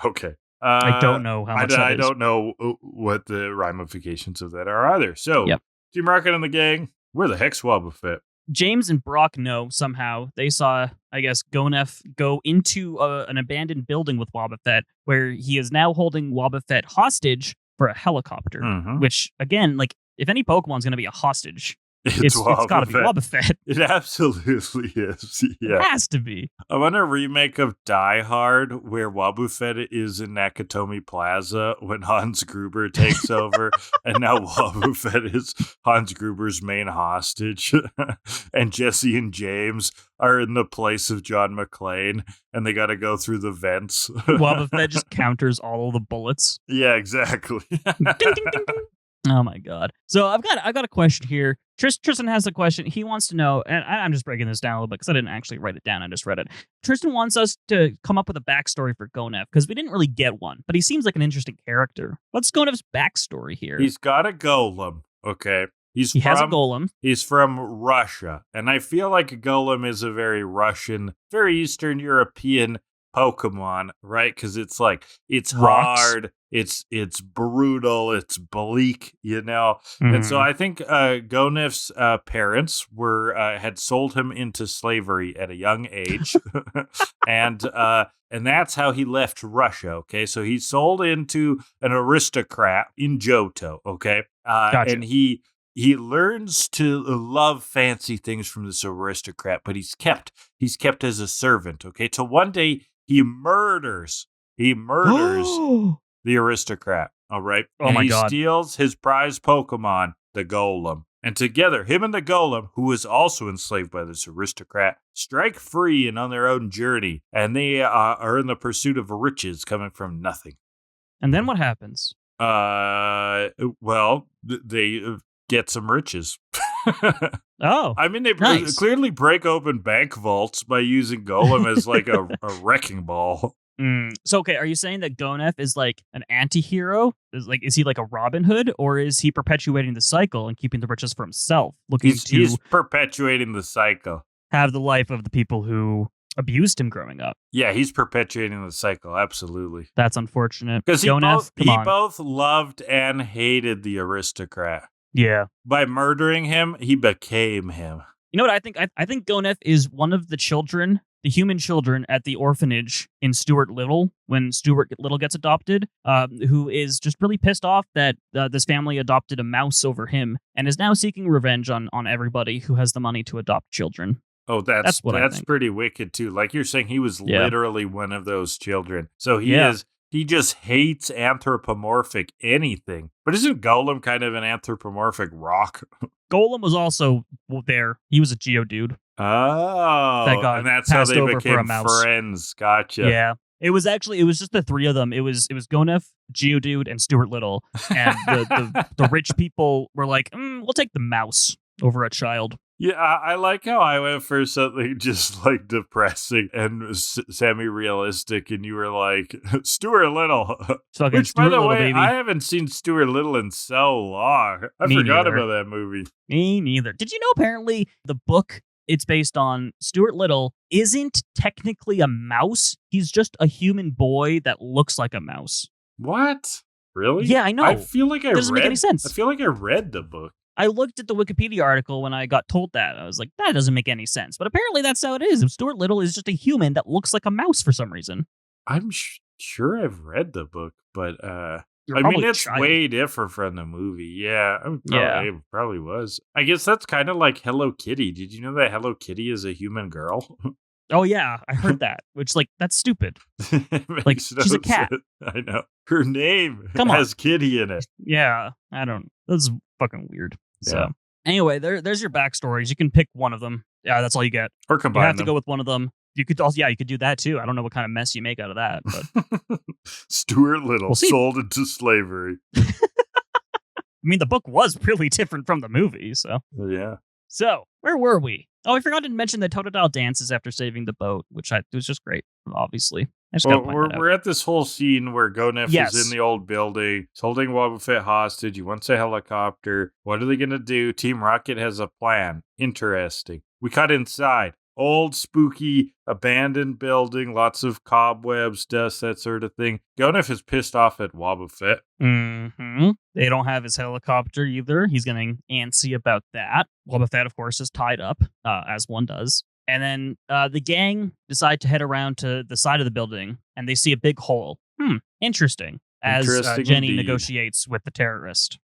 [SPEAKER 2] Okay.
[SPEAKER 1] I don't know how much that is.
[SPEAKER 2] I don't know what the ramifications of that are either. So, Team Rocket and the gang, where the heck's Wobbuffet?
[SPEAKER 1] James and Brock know somehow. They saw, I guess, Gonef go into an abandoned building with Wobbuffet, where he is now holding Wobbuffet hostage for a helicopter. Which, again, if any Pokemon's going to be a hostage, it's got to be Wobbuffet.
[SPEAKER 2] It absolutely is. Yeah.
[SPEAKER 1] It has to be.
[SPEAKER 2] I want a remake of Die Hard where Wobbuffet is in Nakatomi Plaza when Hans Gruber takes over, and now Wobbuffet is Hans Gruber's main hostage, and Jesse and James are in the place of John McClane, and they got to go through the vents.
[SPEAKER 1] Wobbuffet just counters all the bullets.
[SPEAKER 2] Yeah, exactly.
[SPEAKER 1] Ding, ding, ding, ding. Oh my god! So I've got a question here. Tristan has a question. He wants to know, and I'm just breaking this down a little bit because I didn't actually write it down. I just read it. Tristan wants us to come up with a backstory for Gonef because we didn't really get one, but he seems like an interesting character. What's Gonef's backstory here?
[SPEAKER 2] He's got a golem. Okay.
[SPEAKER 1] He has a golem.
[SPEAKER 2] He's from Russia, and I feel like a golem is a very Russian, very Eastern European Pokemon, right? Because it's hard, it's brutal, it's bleak, And so I think Gonef's parents had sold him into slavery at a young age, and that's how he left Russia. Okay, so he's sold into an aristocrat in Johto. Okay,
[SPEAKER 1] gotcha.
[SPEAKER 2] And he learns to love fancy things from this aristocrat, but he's kept as a servant. Okay, till one day he murders the aristocrat. All right.
[SPEAKER 1] Oh my God.
[SPEAKER 2] He steals his prized Pokemon, the golem. And together, him and the golem, who is also enslaved by this aristocrat, strike free and on their own journey. And they are in the pursuit of riches coming from nothing.
[SPEAKER 1] And then what happens?
[SPEAKER 2] Well, they get some riches.
[SPEAKER 1] Oh,
[SPEAKER 2] I mean, they clearly break open bank vaults by using Golem as a wrecking ball.
[SPEAKER 1] So, okay, are you saying that Gonef is an anti-hero? Is he like a Robin Hood, or is he perpetuating the cycle and keeping the riches for himself?
[SPEAKER 2] He's perpetuating the cycle.
[SPEAKER 1] Have the life of the people who abused him growing up.
[SPEAKER 2] Yeah, he's perpetuating the cycle. Absolutely.
[SPEAKER 1] That's unfortunate.
[SPEAKER 2] Because he both loved and hated the aristocrat.
[SPEAKER 1] Yeah.
[SPEAKER 2] By murdering him, he became him.
[SPEAKER 1] You know what I think? I think Gonef is one of the children, the human children at the orphanage in Stuart Little, when Stuart Little gets adopted, who is just really pissed off that this family adopted a mouse over him and is now seeking revenge on everybody who has the money to adopt children.
[SPEAKER 2] Oh, that's pretty wicked, too. Like you're saying, he was literally one of those children. So he just hates anthropomorphic anything. But isn't Golem kind of an anthropomorphic rock?
[SPEAKER 1] Golem was also there. He was a Geodude.
[SPEAKER 2] Oh, and that's how they became friends. Gotcha.
[SPEAKER 1] Yeah. It was just the three of them. It was Gonef, Geodude, and Stuart Little. And the rich people were like, we'll take the mouse over a child.
[SPEAKER 2] Yeah, I like how I went for something just depressing and semi-realistic, and you were like, Stuart Little. Which, by the way, baby. I haven't seen Stuart Little in so long. I forgot about that movie.
[SPEAKER 1] Me neither. Did you know apparently the book it's based on, Stuart Little, isn't technically a mouse? He's just a human boy that looks like a mouse.
[SPEAKER 2] What? Really?
[SPEAKER 1] Yeah, I know.
[SPEAKER 2] I feel like
[SPEAKER 1] doesn't make any sense.
[SPEAKER 2] I feel like I read the book.
[SPEAKER 1] I looked at the Wikipedia article when I got told that. I was like, that doesn't make any sense. But apparently that's how it is. Stuart Little is just a human that looks like a mouse for some reason.
[SPEAKER 2] I'm sure I've read the book, but it's way different from the movie. Yeah, it probably was. I guess that's kind of like Hello Kitty. Did you know that Hello Kitty is a human girl?
[SPEAKER 1] Oh, yeah, I heard that, which, like, that's stupid. Like, she's a cat.
[SPEAKER 2] I know. Her name has kitty in it.
[SPEAKER 1] Yeah, that's fucking weird.
[SPEAKER 2] Yeah.
[SPEAKER 1] So, anyway, there's your backstories. You can pick one of them. Yeah, that's all you get.
[SPEAKER 2] Or combine
[SPEAKER 1] You have
[SPEAKER 2] them.
[SPEAKER 1] to go with one of them. You could also, you could do that, too. I don't know what kind of mess you make out of that, but...
[SPEAKER 2] Stuart Little sold into slavery.
[SPEAKER 1] I mean, the book was really different from the movie, so...
[SPEAKER 2] Yeah.
[SPEAKER 1] So, where were we? Oh, I forgot to mention that Totodile dances after saving the boat, which was just great, obviously.
[SPEAKER 2] We're at this whole scene where Gonef is in the old building. He's holding Wobbuffet hostage. He wants a helicopter. What are they going to do? Team Rocket has a plan. Interesting. We cut inside. Old, spooky, abandoned building. Lots of cobwebs, dust, that sort of thing. Gonef is pissed off at Wobbuffet.
[SPEAKER 1] Mm-hmm. They don't have his helicopter either. He's getting antsy about that. Wobbuffet, of course, is tied up, as one does. And then the gang decide to head around to the side of the building, and they see a big hole. Interesting. As Jenny negotiates with the terrorist.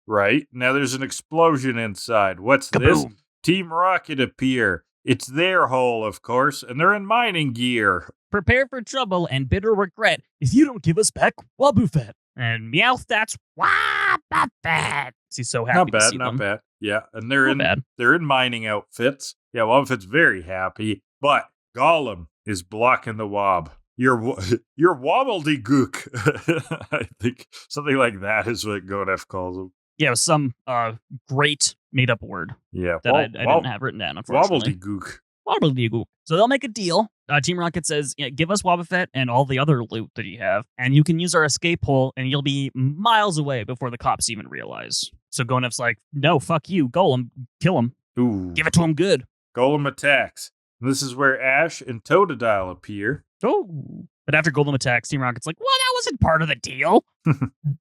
[SPEAKER 2] Right. Now there's an explosion inside. What's
[SPEAKER 1] Kaboom.
[SPEAKER 2] This? Team Rocket appear. It's their hole, of course, and they're in mining gear.
[SPEAKER 1] Prepare for trouble and bitter regret if you don't give us back Wobbuffet. And Meowth, that's Wobbuffet. He's so happy to see them.
[SPEAKER 2] Not bad. Yeah, and they're in mining outfits. Yeah, Wobbuffet's very happy, but Gollum is blocking the Wob. You're wobbledygook. I think something like that is what Gonef calls him.
[SPEAKER 1] Yeah, it was some great made-up word.
[SPEAKER 2] Yeah,
[SPEAKER 1] that I didn't have written down, unfortunately. Wobbledygook. So they'll make a deal. Team Rocket says, give us Wobbuffet and all the other loot that you have, and you can use our escape hole, and you'll be miles away before the cops even realize. So Gonef's like, no, fuck you, Golem, kill him.
[SPEAKER 2] Ooh.
[SPEAKER 1] Give it to him good.
[SPEAKER 2] Golem attacks. This is where Ash and Totodile appear.
[SPEAKER 1] Oh. But after Golem attacks, Team Rocket's like, well, that wasn't part of the deal.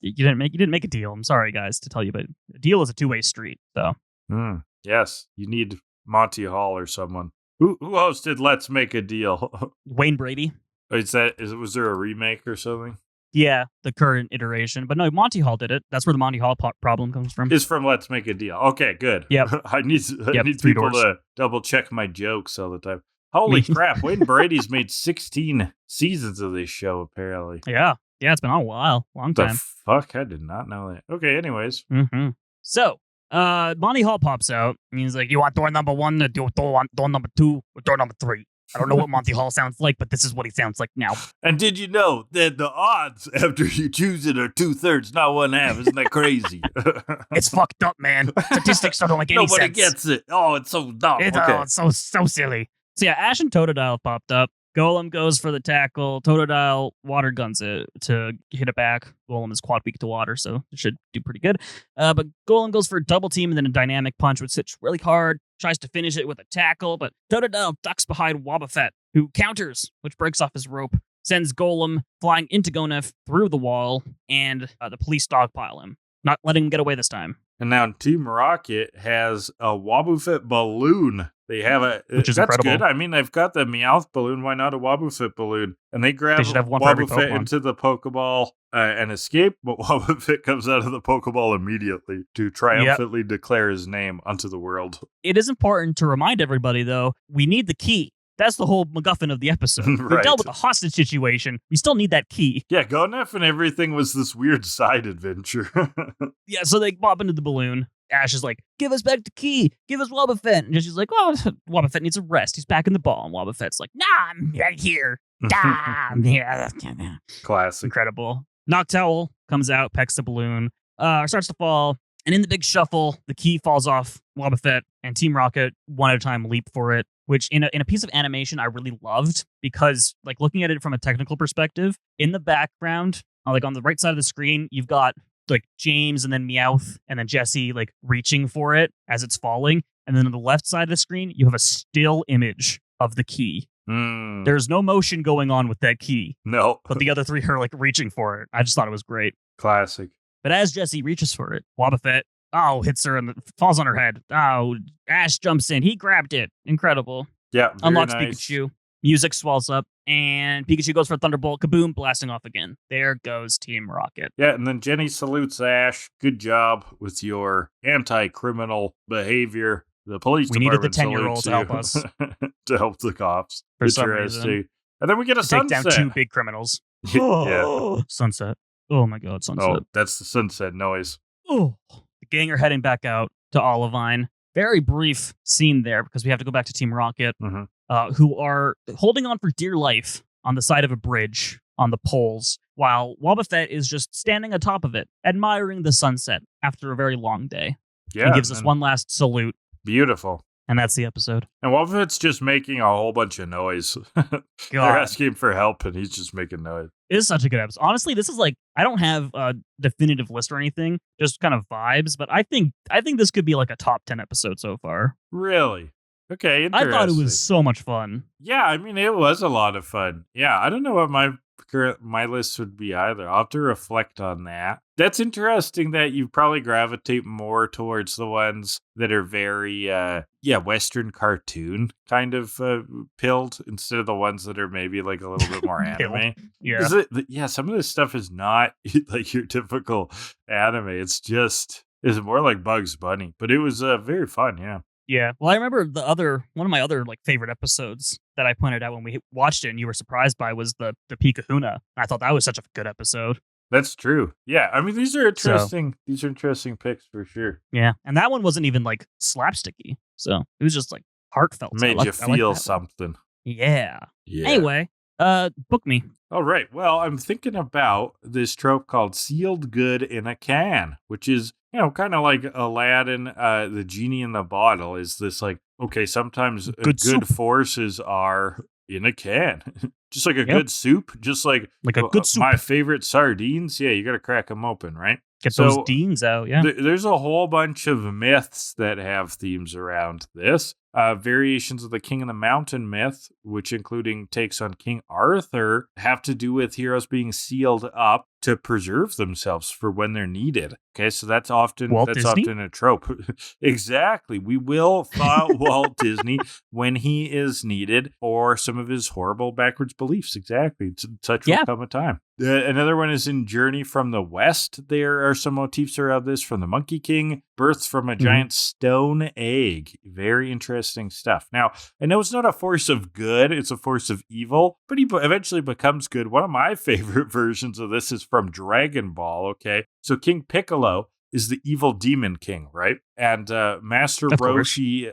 [SPEAKER 1] You didn't make a deal. I'm sorry, guys, to tell you, but a deal is a two-way street. So.
[SPEAKER 2] Yes, you need Monty Hall or someone. Who hosted Let's Make a Deal?
[SPEAKER 1] Wayne Brady.
[SPEAKER 2] Was there a remake or something?
[SPEAKER 1] Yeah, the current iteration. But no, Monty Hall did it. That's where the Monty Hall problem comes from.
[SPEAKER 2] It's from Let's Make a Deal. Okay, good.
[SPEAKER 1] Yep.
[SPEAKER 2] I need people to double check my jokes all the time. Holy crap, Wayne Brady's made 16 seasons of this show, apparently.
[SPEAKER 1] Yeah, it's been on a while. Long time.
[SPEAKER 2] The fuck? I did not know that. Okay, anyways.
[SPEAKER 1] Mm-hmm. So, Monty Hall pops out, and he's like, you want door number 1, or do you want door number 2, or door number 3? I don't know what Monty Hall sounds like, but this is what he sounds like now.
[SPEAKER 2] And did you know that the odds after you choose it are 2/3, not 1/2? Isn't that crazy?
[SPEAKER 1] It's fucked up, man. Statistics don't make any sense.
[SPEAKER 2] Nobody gets it. Oh, it's so dumb.
[SPEAKER 1] It's so silly. So yeah, Ash and Totodile popped up. Golem goes for the tackle. Totodile water guns it to hit it back. Golem is quad weak to water, so it should do pretty good. But Golem goes for a double team and then a dynamic punch, which hits really hard. Tries to finish it with a tackle, but Totodile ducks behind Wobbuffet, who counters, which breaks off his rope. Sends Golem flying into Gonef through the wall, and the police dogpile him, not letting him get away this time.
[SPEAKER 2] And now Team Rocket has a Wobbuffet balloon. They have
[SPEAKER 1] which is
[SPEAKER 2] that's
[SPEAKER 1] incredible.
[SPEAKER 2] Good. I mean, they've got the Meowth balloon. Why not a Wobbuffet balloon? And they grab
[SPEAKER 1] Wobbuffet
[SPEAKER 2] into the Pokeball and escape, but Wobbuffet comes out of the Pokeball immediately to triumphantly declare his name unto the world.
[SPEAKER 1] It is important to remind everybody, though, we need the key. That's the whole MacGuffin of the episode.
[SPEAKER 2] Right.
[SPEAKER 1] We dealt with the hostage situation. We still need that key.
[SPEAKER 2] Yeah, Gonef and everything was this weird side adventure.
[SPEAKER 1] Yeah, so they pop into the balloon. Ash is like, give us back the key. Give us Wobbuffet. And she's like, oh, Wobbuffet needs a rest. He's back in the ball. And Wobbuffet's like, nah, I'm right here. I'm here.
[SPEAKER 2] Classic.
[SPEAKER 1] Incredible. Noctowl comes out, pecks the balloon, starts to fall. And in the big shuffle, the key falls off Wobbuffet, and Team Rocket, one at a time, leap for it, which in a piece of animation I really loved, because like looking at it from a technical perspective, in the background, like on the right side of the screen, you've got like James and then Meowth and then Jesse like reaching for it as it's falling. And then on the left side of the screen, you have a still image of the key. There's no motion going on with that key.
[SPEAKER 2] No.
[SPEAKER 1] But the other three are like reaching for it. I just thought it was great.
[SPEAKER 2] Classic.
[SPEAKER 1] But as Jesse reaches for it, Wobbuffet Oh, hits her and falls on her head. Oh, Ash jumps in. He grabbed it. Incredible.
[SPEAKER 2] Yeah,
[SPEAKER 1] unlocks
[SPEAKER 2] nice.
[SPEAKER 1] Pikachu. Music swells up, and Pikachu goes for a Thunderbolt. Kaboom, blasting off again. There goes Team Rocket.
[SPEAKER 2] Yeah, and then Jenny salutes Ash. Good job with your anti-criminal behavior. The police department
[SPEAKER 1] needed the 10-year-old to help us.
[SPEAKER 2] to help the cops.
[SPEAKER 1] For some reason.
[SPEAKER 2] And then we get a sunset.
[SPEAKER 1] Take down 2 big criminals.
[SPEAKER 2] Yeah.
[SPEAKER 1] Sunset. Oh my god, sunset.
[SPEAKER 2] Oh, that's the sunset noise.
[SPEAKER 1] Oh. The gang are heading back out to Olivine. Very brief scene there because we have to go back to Team Rocket, who are holding on for dear life on the side of a bridge on the poles, while Wobbuffet is just standing atop of it, admiring the sunset after a very long day.
[SPEAKER 2] Yeah,
[SPEAKER 1] he gives us one last salute.
[SPEAKER 2] Beautiful.
[SPEAKER 1] And that's the episode.
[SPEAKER 2] And Wobbuffet's just making a whole bunch of noise. They're asking for help, and he's just making noise.
[SPEAKER 1] It is such a good episode. Honestly, this is like, I don't have a definitive list or anything, just kind of vibes, but I think this could be like a top 10 episode so far.
[SPEAKER 2] Really? Okay, interesting.
[SPEAKER 1] I thought it was so much fun.
[SPEAKER 2] Yeah, I mean, it was a lot of fun. Yeah, I don't know what my list would be either. I'll have to reflect on that. That's interesting that you probably gravitate more towards the ones that are very, Western cartoon kind of pilled instead of the ones that are maybe like a little bit more anime.
[SPEAKER 1] Yeah.
[SPEAKER 2] Some of this stuff is not like your typical anime. It's more like Bugs Bunny, but it was very fun. Yeah.
[SPEAKER 1] Yeah. Well, I remember one of my other like favorite episodes that I pointed out when we watched it and you were surprised by was the Pikahuna. I thought that was such a good episode.
[SPEAKER 2] That's true. Yeah. I mean, these are interesting. These are interesting picks for sure.
[SPEAKER 1] Yeah. And that one wasn't even like slapsticky. So it was just like heartfelt.
[SPEAKER 2] Made you feel something.
[SPEAKER 1] Yeah. Anyway, book me.
[SPEAKER 2] All right. Well, I'm thinking about this trope called sealed good in a can, which is, kind of like Aladdin, the genie in the bottle is this like, okay, sometimes good forces are in a can. Just like a good soup, just like
[SPEAKER 1] a good soup.
[SPEAKER 2] My favorite sardines. Yeah, you got to crack them open, right?
[SPEAKER 1] Get those deans out, yeah.
[SPEAKER 2] There's a whole bunch of myths that have themes around this. Variations of the King of the Mountain myth, which including takes on King Arthur, have to do with heroes being sealed up to preserve themselves for when they're needed. Okay, so that's often often a trope. Exactly. We will thaw Walt Disney when he is needed for some of his horrible backwards beliefs. Exactly. Such will come a time. Another one is in Journey from the West. There are some motifs around this from the Monkey King, birthed from a giant stone egg. Very interesting stuff. Now, I know it's not a force of good, it's a force of evil, but he eventually becomes good. One of my favorite versions of this is from Dragon Ball, okay? So King Piccolo is the evil demon king, right? And Master Roshi's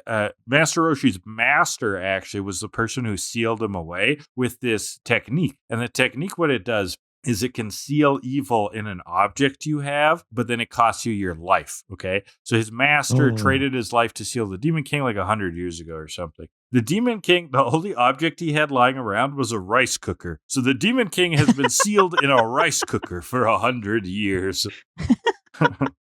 [SPEAKER 2] master actually was the person who sealed him away with this technique. And the technique, what it does is it can seal evil in an object you have, but then it costs you your life, okay? So his master traded his life to seal the Demon King like 100 years ago or something. The Demon King, the only object he had lying around was a rice cooker. So the Demon King has been sealed in a rice cooker for 100 years.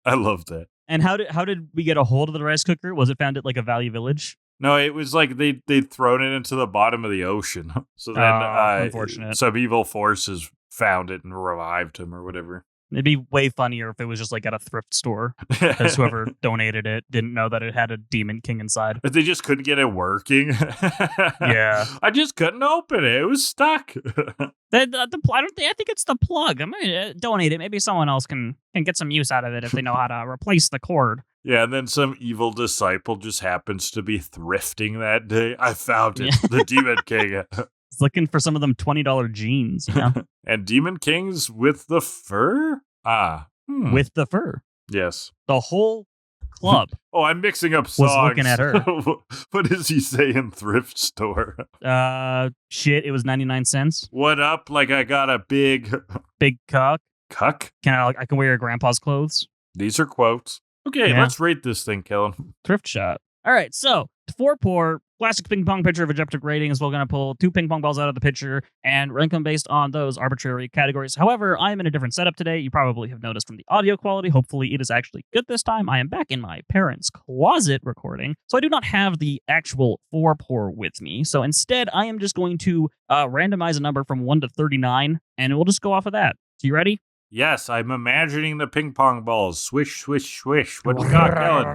[SPEAKER 2] I love that.
[SPEAKER 1] And how did we get a hold of the rice cooker? Was it found at like a Valley Village?
[SPEAKER 2] No, it was like they'd thrown it into the bottom of the ocean. So then
[SPEAKER 1] unfortunate.
[SPEAKER 2] Some evil forces found it and revived him or whatever.
[SPEAKER 1] It'd be way funnier if it was just like at a thrift store because whoever donated it didn't know that it had a Demon King inside.
[SPEAKER 2] But they just couldn't get it working.
[SPEAKER 1] Yeah.
[SPEAKER 2] I just couldn't open it. It was stuck.
[SPEAKER 1] I think it's the plug. I'm going to donate it. Maybe someone else can get some use out of it if they know how to replace the cord.
[SPEAKER 2] Yeah, and then some evil disciple just happens to be thrifting that day. I found it. The Demon King.
[SPEAKER 1] It's looking for some of them $20 jeans,
[SPEAKER 2] And Demon Kings with the fur?
[SPEAKER 1] With the fur.
[SPEAKER 2] Yes.
[SPEAKER 1] The whole club.
[SPEAKER 2] Oh, I'm mixing up songs.
[SPEAKER 1] Was looking at her.
[SPEAKER 2] What does he say in thrift store?
[SPEAKER 1] Shit, it was 99 cents.
[SPEAKER 2] What up? Like I got a big
[SPEAKER 1] cuck.
[SPEAKER 2] Cuck?
[SPEAKER 1] I can wear your grandpa's clothes.
[SPEAKER 2] These are quotes. Okay, let's rate this thing, Kellan.
[SPEAKER 1] Thrift shop. All right, so for pour plastic ping pong pitcher of objective rating is we're going to pull 2 ping pong balls out of the pitcher and rank them based on those arbitrary categories. However, I am in a different setup today. You probably have noticed from the audio quality. Hopefully it is actually good this time. I am back in my parents' closet recording, so I do not have the actual 4 pour with me. So instead, I am just going to randomize a number from 1 to 39, and we'll just go off of that. So you ready?
[SPEAKER 2] Yes, I'm imagining the ping pong balls. Swish, swish, swish. What you got, Kellan?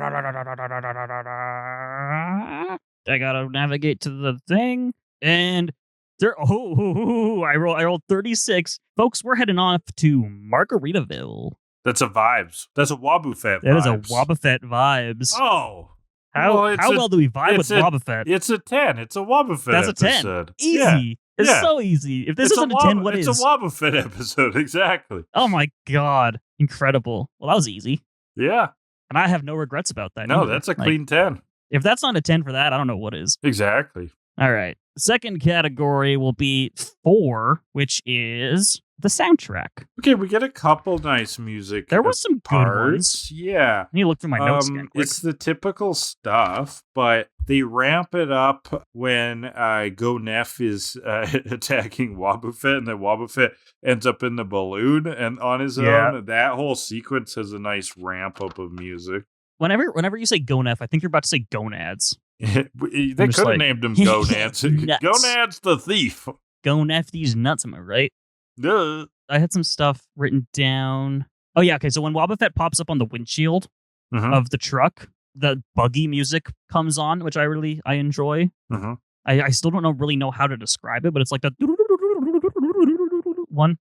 [SPEAKER 1] I gotta navigate to the thing, and there. I rolled 36, folks. We're heading off to Margaritaville.
[SPEAKER 2] That's a vibes. That's a Wobbuffet.
[SPEAKER 1] That is a Wobbuffet vibes.
[SPEAKER 2] Oh,
[SPEAKER 1] how well do we vibe with Wobbuffet?
[SPEAKER 2] It's a 10. It's a Wobbuffet. That's
[SPEAKER 1] episode. A 10. Easy. Yeah. It's so easy. If this isn't a 10, what is?
[SPEAKER 2] It's a Wobbuffet episode, exactly.
[SPEAKER 1] Oh my god. Incredible. Well, that was easy.
[SPEAKER 2] Yeah.
[SPEAKER 1] And I have no regrets about that.
[SPEAKER 2] No,
[SPEAKER 1] either.
[SPEAKER 2] That's a clean 10.
[SPEAKER 1] If that's not a 10 for that, I don't know what is.
[SPEAKER 2] Exactly.
[SPEAKER 1] All right. Second category will be 4, which is the soundtrack.
[SPEAKER 2] Okay, we get a couple nice music.
[SPEAKER 1] There was some
[SPEAKER 2] parts.
[SPEAKER 1] Good ones.
[SPEAKER 2] Yeah.
[SPEAKER 1] I need to look through my notes again. Quick.
[SPEAKER 2] It's the typical stuff, but they ramp it up when Gonef is attacking Wobbuffet, and then Wobbuffet ends up in the balloon and on his own. That whole sequence has a nice ramp up of music.
[SPEAKER 1] Whenever you say Gonef, I think you're about to say gonads.
[SPEAKER 2] They could have named him Gonads. Gonads the thief.
[SPEAKER 1] Gonef these nuts, am I right?
[SPEAKER 2] Duh.
[SPEAKER 1] I had some stuff written down. Oh yeah, okay. So when Wobbuffet pops up on the windshield of the truck, the buggy music comes on, which I enjoy. I still don't really know how to describe it, but it's like the one.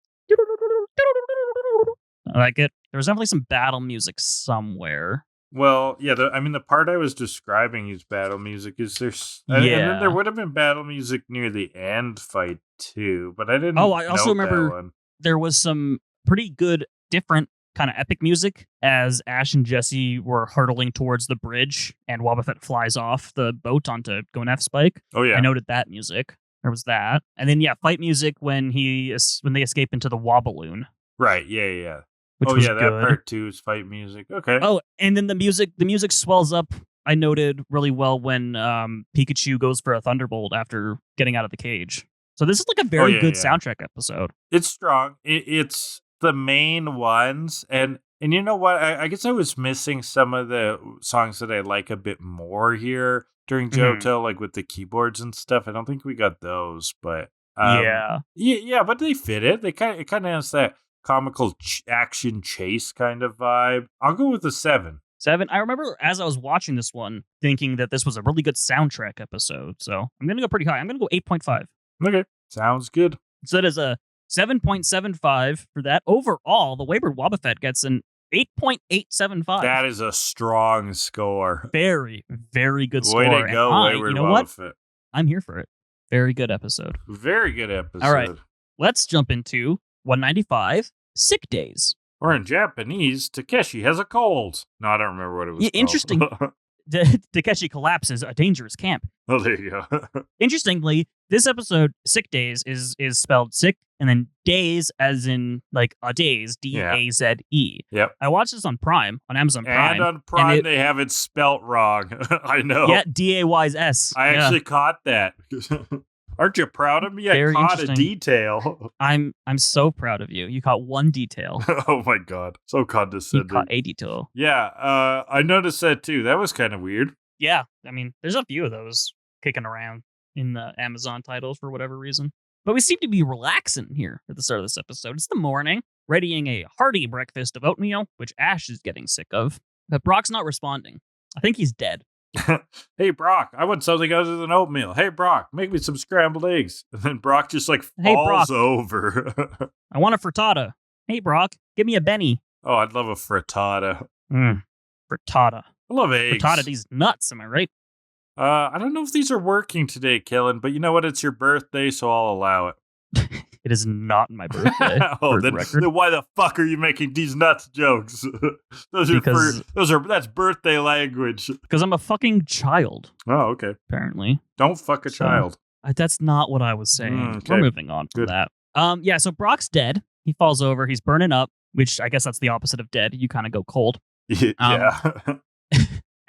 [SPEAKER 1] I like it. There's definitely some battle music somewhere.
[SPEAKER 2] Well, yeah, the part I was describing is battle music. Is there's and then there would have been battle music near the end fight too, but I didn't. Oh, I also remember
[SPEAKER 1] there was some pretty good, different kind of epic music as Ash and Jesse were hurtling towards the bridge, and Wobbuffet flies off the boat onto Gonef's Spike.
[SPEAKER 2] Oh yeah,
[SPEAKER 1] I noted that music. There was that, and then fight music when they escape into the Wobbaloon.
[SPEAKER 2] Right. Yeah.
[SPEAKER 1] Which was
[SPEAKER 2] that
[SPEAKER 1] good.
[SPEAKER 2] part 2 is fight music. Okay.
[SPEAKER 1] Oh, and then the music swells up. I noted really well when Pikachu goes for a Thunderbolt after getting out of the cage. So this is like a very good soundtrack episode.
[SPEAKER 2] It's strong. It's the main ones, and you know what? I guess I was missing some of the songs that I like a bit more here during Johto, like with the keyboards and stuff. I don't think we got those, but but they fit it. It kind of has that comical action chase kind of vibe. I'll go with a 7.
[SPEAKER 1] 7. I remember as I was watching this one thinking that this was a really good soundtrack episode. So I'm going to go pretty high. I'm going to go 8.5.
[SPEAKER 2] Okay. Sounds good.
[SPEAKER 1] So that is a 7.75 for that. Overall, the Wayward Wobbuffet gets an 8.875.
[SPEAKER 2] That is a strong score.
[SPEAKER 1] Very, very good score.
[SPEAKER 2] Way to go, Wayward Wobbuffet.
[SPEAKER 1] What? I'm here for it. Very good episode.
[SPEAKER 2] Very good episode.
[SPEAKER 1] All right. Let's jump into 195, Sick Days.
[SPEAKER 2] Or in Japanese, Takeshi has a cold. No, I don't remember what it was called.
[SPEAKER 1] Interesting. Takeshi collapses a dangerous camp.
[SPEAKER 2] Oh, there you go.
[SPEAKER 1] Interestingly, this episode, Sick Days, is spelled sick, and then days as in like a daze, D-A-Z-E.
[SPEAKER 2] Yep.
[SPEAKER 1] I watched this on Amazon Prime.
[SPEAKER 2] And on Prime, they have it spelt wrong. I know.
[SPEAKER 1] Yeah, D-A-Y-S.
[SPEAKER 2] I actually caught that. Aren't you proud of me? I caught a detail.
[SPEAKER 1] I'm so proud of you. You caught one detail.
[SPEAKER 2] Oh my god. So condescending.
[SPEAKER 1] You caught a detail.
[SPEAKER 2] Yeah, I noticed that too. That was kind of weird.
[SPEAKER 1] Yeah, I mean, there's a few of those kicking around in the Amazon titles for whatever reason. But we seem to be relaxing here at the start of this episode. It's the morning, readying a hearty breakfast of oatmeal, which Ash is getting sick of. But Brock's not responding. I think he's dead.
[SPEAKER 2] Hey, Brock, I want something other than oatmeal. Hey, Brock, make me some scrambled eggs. And then Brock just falls over.
[SPEAKER 1] I want a frittata. Hey, Brock, give me a Benny.
[SPEAKER 2] Oh, I'd love a frittata.
[SPEAKER 1] Frittata.
[SPEAKER 2] I love eggs.
[SPEAKER 1] Frittata these nuts, am I right?
[SPEAKER 2] I don't know if these are working today, Kellan, but you know what? It's your birthday, so I'll allow it.
[SPEAKER 1] It is not my birthday.
[SPEAKER 2] Then why the fuck are you making these nuts jokes? That's birthday language.
[SPEAKER 1] Because I'm a fucking child.
[SPEAKER 2] Oh, okay.
[SPEAKER 1] Apparently.
[SPEAKER 2] Don't fuck a child.
[SPEAKER 1] That's not what I was saying.
[SPEAKER 2] Okay.
[SPEAKER 1] We're moving on from that. So Brock's dead. He falls over. He's burning up, which I guess that's the opposite of dead. You kind of go cold.
[SPEAKER 2] Yeah.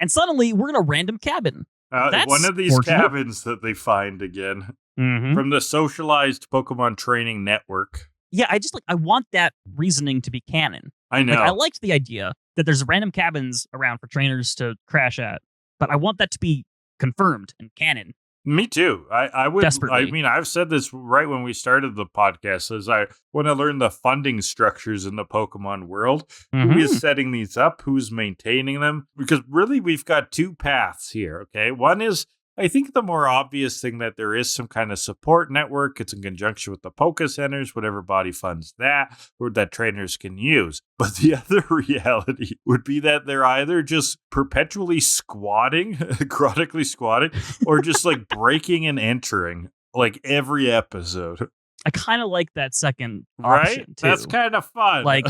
[SPEAKER 1] And suddenly we're in a random cabin.
[SPEAKER 2] One of these cabins that they find again. From the socialized Pokemon training network.
[SPEAKER 1] Yeah, I want that reasoning to be canon.
[SPEAKER 2] I know.
[SPEAKER 1] I liked the idea that there's random cabins around for trainers to crash at, but I want that to be confirmed and canon.
[SPEAKER 2] Me too. I would.
[SPEAKER 1] Desperately.
[SPEAKER 2] I mean, I've said this right when we started the podcast. As I want to learn the funding structures in the Pokemon world. Who is setting these up? Who's maintaining them? Because really, we've got two paths here. Okay, one is, I think, the more obvious thing, that there is some kind of support network. It's in conjunction with the Poke Centers, whatever body funds that, or that trainers can use. But the other reality would be that they're either just perpetually squatting, chronically squatting, or just like breaking and entering like every episode.
[SPEAKER 1] I kind of like that second option,
[SPEAKER 2] right?
[SPEAKER 1] too.
[SPEAKER 2] That's kind of fun.
[SPEAKER 1] Like,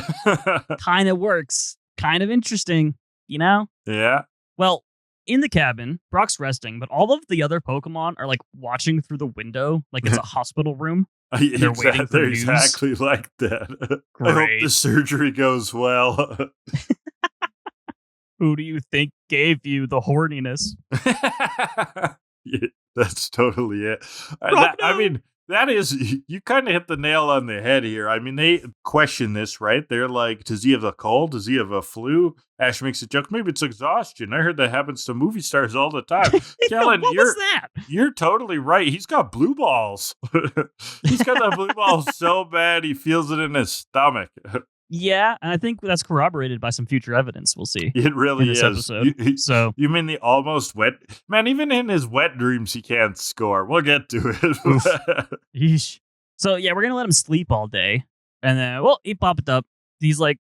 [SPEAKER 1] kind of works. Kind of interesting, you know?
[SPEAKER 2] Yeah.
[SPEAKER 1] Well, in the cabin, Brock's resting, but all of the other Pokemon are like watching through the window, like it's a hospital room. They're waiting for news.
[SPEAKER 2] Exactly like that.
[SPEAKER 1] Great.
[SPEAKER 2] I hope the surgery goes well.
[SPEAKER 1] Who do you think gave you the horniness?
[SPEAKER 2] Yeah, that's totally it.
[SPEAKER 1] Brock,
[SPEAKER 2] I
[SPEAKER 1] no!
[SPEAKER 2] mean, that is, you kind of hit the nail on the head here. I mean, they question this, right? They're like, does he have a cold? Does he have a flu? Ash makes a joke. Maybe it's exhaustion. I heard that happens to movie stars all the time. Kellan,
[SPEAKER 1] what was that?
[SPEAKER 2] You're totally right. He's got blue balls. He's got the blue balls so bad he feels it in his stomach.
[SPEAKER 1] Yeah, and I think that's corroborated by some future evidence we'll see.
[SPEAKER 2] It really
[SPEAKER 1] in this
[SPEAKER 2] is.
[SPEAKER 1] episode.
[SPEAKER 2] You mean the almost wet? Man, even in his wet dreams, he can't score. We'll get to it.
[SPEAKER 1] Yeesh. So, yeah, we're going to let him sleep all day. And then, well, he popped up. He's like,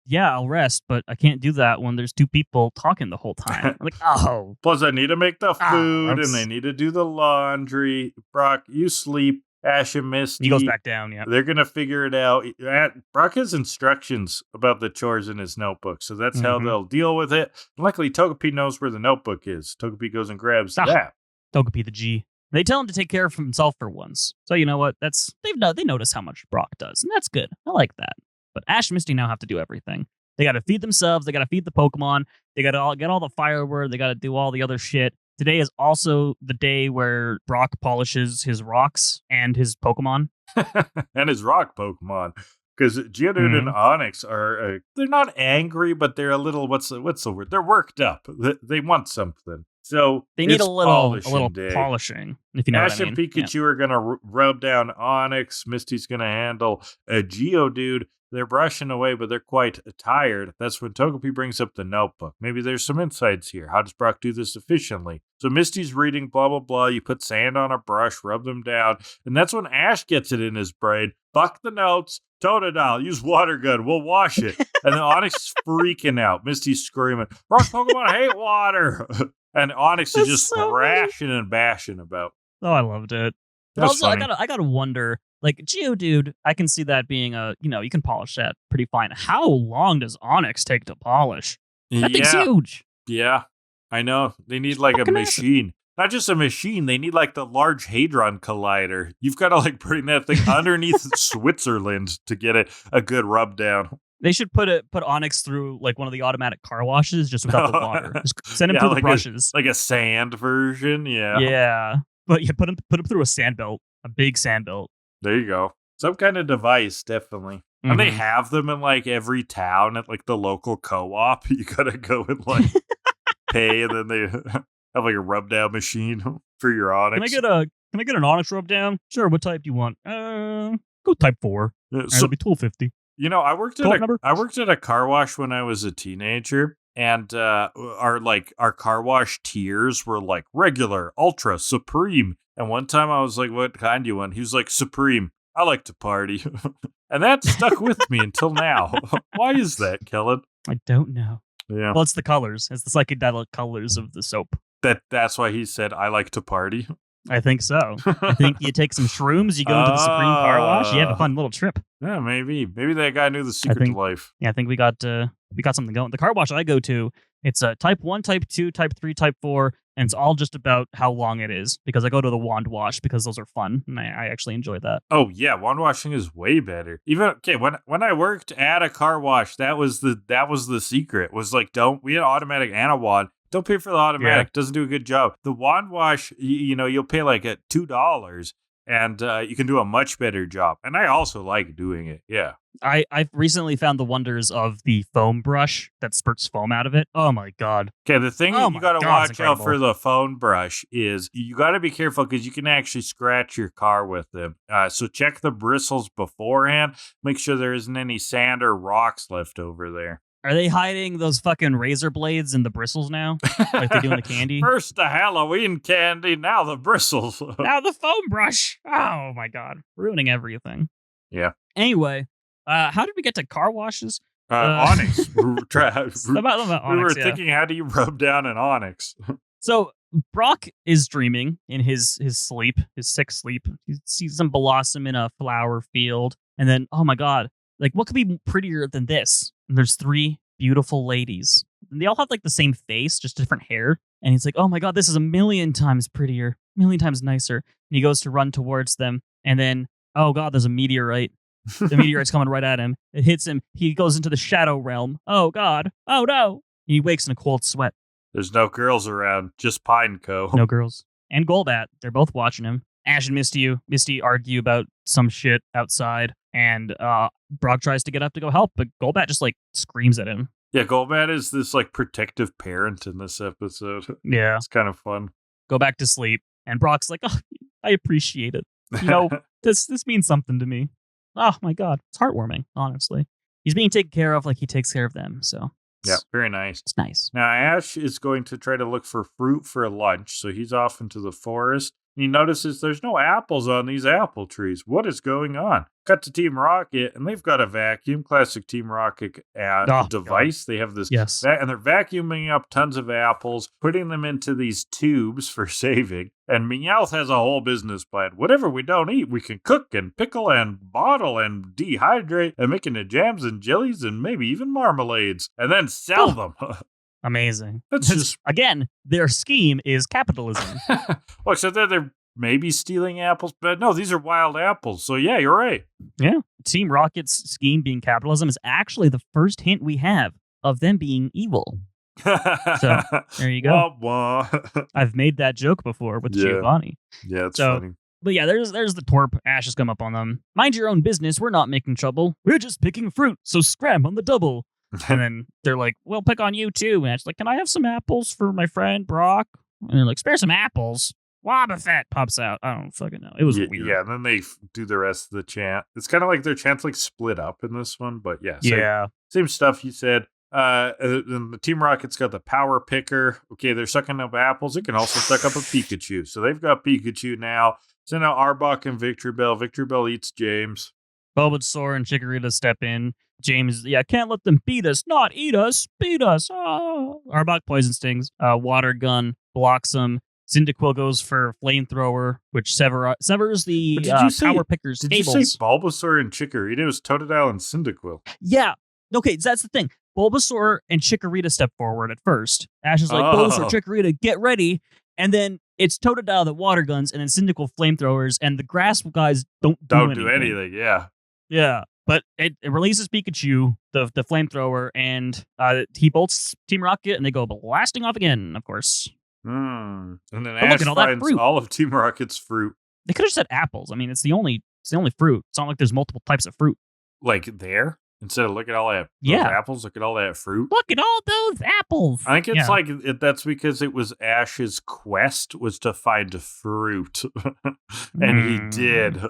[SPEAKER 1] yeah, I'll rest, but I can't do that when there's two people talking the whole time. I'm like, oh.
[SPEAKER 2] Plus, I need to make the food, and they need to do the laundry. Brock, you sleep. Ash and Misty.
[SPEAKER 1] He goes back down, yeah.
[SPEAKER 2] They're going to figure it out. Brock has instructions about the chores in his notebook, so that's how they'll deal with it. Luckily, Togepi knows where the notebook is. Togepi goes and grabs that.
[SPEAKER 1] Togepi the G. They tell him to take care of himself for once. So you know what? They notice how much Brock does, and that's good. I like that. But Ash and Misty now have to do everything. They got to feed themselves. They got to feed the Pokemon. They got to get all the firewood. They got to do all the other shit. Today is also the day where Brock polishes his rocks and his Pokemon.
[SPEAKER 2] And his rock Pokemon. Because Geodude and Onix are, they're not angry, but they're a little, what's the word? They're worked up. They want something. So
[SPEAKER 1] they need a little
[SPEAKER 2] day.
[SPEAKER 1] polishing, if you know
[SPEAKER 2] Ash
[SPEAKER 1] what I mean.
[SPEAKER 2] and Pikachu are going to rub down Onix. Misty's going to handle a Geodude. They're brushing away, but they're quite tired. That's when Togepi brings up the notebook. Maybe there's some insights here. How does Brock do this efficiently? So Misty's reading, blah, blah, blah. You put sand on a brush, rub them down. And that's when Ash gets it in his brain. Fuck the notes. Totodile, use water gun. We'll wash it. And then Onix is freaking out. Misty's screaming, Rock Pokemon hate water. And Onix is just thrashing and bashing about.
[SPEAKER 1] Oh, I loved it. But also, I gotta wonder, like, Geodude, I can see that being you can polish that pretty fine. How long does Onix take to polish? That thing's huge.
[SPEAKER 2] Yeah, I know. They need like a machine. Not just a machine, they need like the Large Hadron Collider. You've got to like bring that thing underneath Switzerland to get a good rub down.
[SPEAKER 1] They should put Onix through like one of the automatic car washes just without the water. Just send him through
[SPEAKER 2] like
[SPEAKER 1] the brushes.
[SPEAKER 2] Like a sand version, yeah.
[SPEAKER 1] Yeah. But yeah, put him through a sand belt. A big sand belt.
[SPEAKER 2] There you go. Some kind of device, definitely. And they have them in like every town at like the local co-op. You gotta go and like pay, and then they have like a rub down machine for your Onix.
[SPEAKER 1] Can I get an Onix rub down? Sure. What type do you want? Go type 4. It'll be $12.50.
[SPEAKER 2] You know, I worked at a car wash when I was a teenager, and our car wash tiers were like regular, ultra, supreme. And one time I was like, "What kind do you want?" He was like, "Supreme. I like to party," and that stuck with me until now. Why is that, Kellan?
[SPEAKER 1] I don't know.
[SPEAKER 2] Yeah.
[SPEAKER 1] Well, it's the colors. It's the psychedelic colors of the soap.
[SPEAKER 2] That's why he said, "I like to party."
[SPEAKER 1] I think so. I think you take some shrooms, you go into the Supreme Car Wash, you have a fun little trip.
[SPEAKER 2] Yeah, maybe that guy knew the secret to life.
[SPEAKER 1] Yeah, I think we got something going. The car wash I go to, it's type 1, type 2, type 3, type 4, and it's all just about how long it is, because I go to the wand wash because those are fun, and I actually enjoy that.
[SPEAKER 2] Oh yeah, wand washing is way better. Even when I worked at a car wash, that was the secret. Was like, we had automatic and a wand. Don't pay for the automatic. Doesn't do a good job. The wand wash, you'll pay like at $2, and you can do a much better job. And I also like doing it. Yeah.
[SPEAKER 1] I've recently found the wonders of the foam brush that spurts foam out of it. Oh my god.
[SPEAKER 2] Okay, the thing that you got to watch out for
[SPEAKER 1] incredible.
[SPEAKER 2] the foam brush is you got to be careful because you can actually scratch your car with them. So check the bristles beforehand. Make sure there isn't any sand or rocks left over there.
[SPEAKER 1] Are they hiding those fucking razor blades in the bristles now? Like they do in the candy?
[SPEAKER 2] First the Halloween candy, now the bristles.
[SPEAKER 1] Now the foam brush. Oh my god. Ruining everything.
[SPEAKER 2] Yeah.
[SPEAKER 1] Anyway, how did we get to car washes?
[SPEAKER 2] Onyx.
[SPEAKER 1] We were
[SPEAKER 2] thinking, how do you rub down an onyx?
[SPEAKER 1] So Brock is dreaming in his sleep, his sick sleep. He sees some blossom in a flower field. And then, oh my god, like what could be prettier than this? And there's 3 beautiful ladies. And they all have like the same face, just different hair. And he's like, oh my god, this is a million times prettier, a million times nicer. And he goes to run towards them. And then, oh god, there's a meteorite. The meteorite's coming right at him. It hits him. He goes into the shadow realm. Oh god. Oh no. He wakes in a cold sweat.
[SPEAKER 2] There's no girls around, just Pineco.
[SPEAKER 1] No girls. And Golbat. They're both watching him. Ash and Misty argue about some shit outside. And Brock tries to get up to go help, but Golbat just like screams at him.
[SPEAKER 2] Yeah, Golbat is this like protective parent in this episode.
[SPEAKER 1] Yeah.
[SPEAKER 2] It's kind of fun.
[SPEAKER 1] Go back to sleep. And Brock's like, oh, I appreciate it. You know, this means something to me. Oh my god. It's heartwarming, honestly. He's being taken care of like he takes care of them, so.
[SPEAKER 2] Yeah, very nice.
[SPEAKER 1] It's nice.
[SPEAKER 2] Now, Ash is going to try to look for fruit for lunch, so he's off into the forest. He notices there's no apples on these apple trees. What is going on? Cut to Team Rocket, and they've got a vacuum. Classic Team Rocket device. God. They have this, and they're vacuuming up tons of apples, putting them into these tubes for saving. And Meowth has a whole business plan. Whatever we don't eat, we can cook and pickle and bottle and dehydrate and make into jams and jellies and maybe even marmalades, and then sell them.
[SPEAKER 1] Amazing.
[SPEAKER 2] That's just
[SPEAKER 1] again, their scheme is capitalism.
[SPEAKER 2] Well, so they're maybe stealing apples, but no, these are wild apples. So yeah, you're right.
[SPEAKER 1] Yeah. Team Rocket's scheme being capitalism is actually the first hint we have of them being evil. So there you go.
[SPEAKER 2] Wah, wah.
[SPEAKER 1] I've made that joke before with Giovanni.
[SPEAKER 2] Yeah, it's funny.
[SPEAKER 1] But yeah, there's the twerp. Ash has come up on them. Mind your own business. We're not making trouble. We're just picking fruit. So scram on the double. And then they're like, we'll pick on you too. And it's like, can I have some apples for my friend Brock? And they're like, spare some apples. Wobbuffet pops out. I don't fucking know. It was weird.
[SPEAKER 2] Yeah, and then they do the rest of the chant. It's kind of like their chants like split up in this one, but yeah. Same stuff you said. And the Team Rocket's got the power picker. Okay, they're sucking up apples. It can also suck up a Pikachu. So they've got Pikachu now. So now Arbok and Victreebel. Victreebel eats James.
[SPEAKER 1] Bulbasaur and Chikorita step in. James, can't let them beat us, not eat us, beat us. Oh. Arbok poison stings. Water gun blocks him. Cyndaquil goes for flamethrower, which severs the power picker's cables.
[SPEAKER 2] Did you say Bulbasaur and Chikorita? It was Totodile and Cyndaquil.
[SPEAKER 1] Yeah. Okay, that's the thing. Bulbasaur and Chikorita step forward at first. Ash is like, Bulbasaur, Chikorita, get ready. And then it's Totodile that water guns, and then Cyndaquil flamethrowers, and the grass guys don't do anything.
[SPEAKER 2] Yeah.
[SPEAKER 1] Yeah. But it releases Pikachu, the flamethrower, and he bolts Team Rocket, and they go blasting off again, of course.
[SPEAKER 2] And then Ash finds all of Team Rocket's fruit.
[SPEAKER 1] They could have said apples. I mean, it's the only fruit. It's not like there's multiple types of fruit.
[SPEAKER 2] Like there? Instead of look at all that apples, look at all that fruit.
[SPEAKER 1] Look at all those apples.
[SPEAKER 2] I think it's that's because it was Ash's quest was to find fruit. And he did.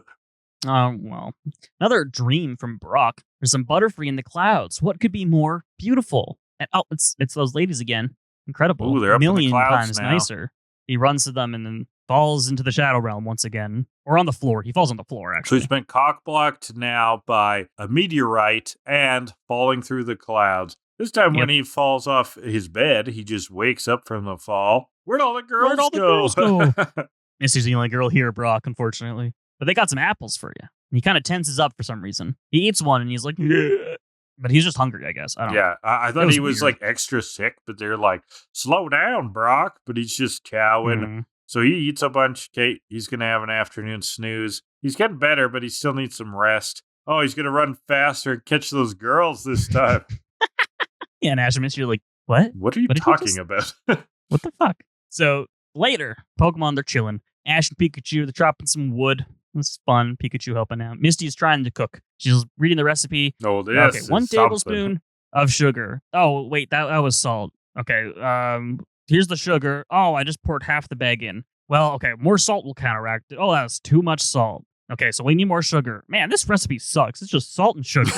[SPEAKER 1] Oh, well. Another dream from Brock. There's some Butterfree in the clouds. What could be more beautiful? And it's those ladies again. Incredible.
[SPEAKER 2] Ooh, they're up in the clouds
[SPEAKER 1] times
[SPEAKER 2] now.
[SPEAKER 1] nicer. He runs to them and then falls into the Shadow Realm once again. Or on the floor. He falls on the floor, actually.
[SPEAKER 2] So he's been cock-blocked now by a meteorite and falling through the clouds. This time when he falls off his bed, he just wakes up from the fall. Where'd all the girls go?
[SPEAKER 1] Misty's the only girl here, Brock, unfortunately. But they got some apples for you. And he kind of tenses up for some reason. He eats one and he's like, yeah. But he's just hungry, I guess. I don't know.
[SPEAKER 2] I thought he was like extra sick, but they're like, slow down, Brock. But he's just chowing. Mm-hmm. So he eats a bunch. Okay, he's going to have an afternoon snooze. He's getting better, but he still needs some rest. Oh, he's going to run faster and catch those girls this time.
[SPEAKER 1] Yeah, and Ash and Misty are like, what?
[SPEAKER 2] What are you talking about?
[SPEAKER 1] What the fuck? So later, Pokemon, they're chilling. Ash and Pikachu, they're chopping some wood. This is fun. Pikachu helping out. Misty's trying to cook. She's reading the recipe.
[SPEAKER 2] Oh, this
[SPEAKER 1] okay,
[SPEAKER 2] is
[SPEAKER 1] 1
[SPEAKER 2] something.
[SPEAKER 1] tablespoon of sugar. Oh, wait, that was salt. Okay, here's the sugar. Oh, I just poured half the bag in. Well, okay, more salt will counteract it. Oh, that was too much salt. Okay, so we need more sugar. Man, this recipe sucks. It's just salt and sugar.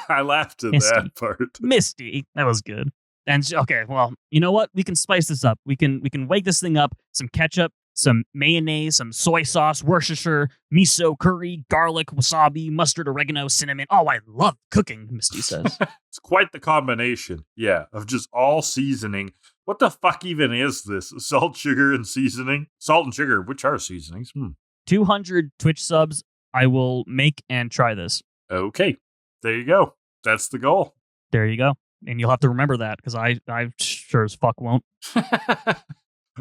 [SPEAKER 2] I laughed at
[SPEAKER 1] Misty.
[SPEAKER 2] that part.
[SPEAKER 1] Misty. That was good. And okay, well, you know what? We can spice this up. We can wake this thing up. Some ketchup, some mayonnaise, some soy sauce, Worcestershire, miso, curry, garlic, wasabi, mustard, oregano, cinnamon. Oh, I love cooking, Misty says.
[SPEAKER 2] It's quite the combination, yeah, of just all seasoning. What the fuck even is this? Salt, sugar, and seasoning? Salt and sugar, which are seasonings?
[SPEAKER 1] 200 Twitch subs. I will make and try this.
[SPEAKER 2] Okay, there you go. That's the goal.
[SPEAKER 1] There you go. And you'll have to remember that, because I sure as fuck won't.
[SPEAKER 2] I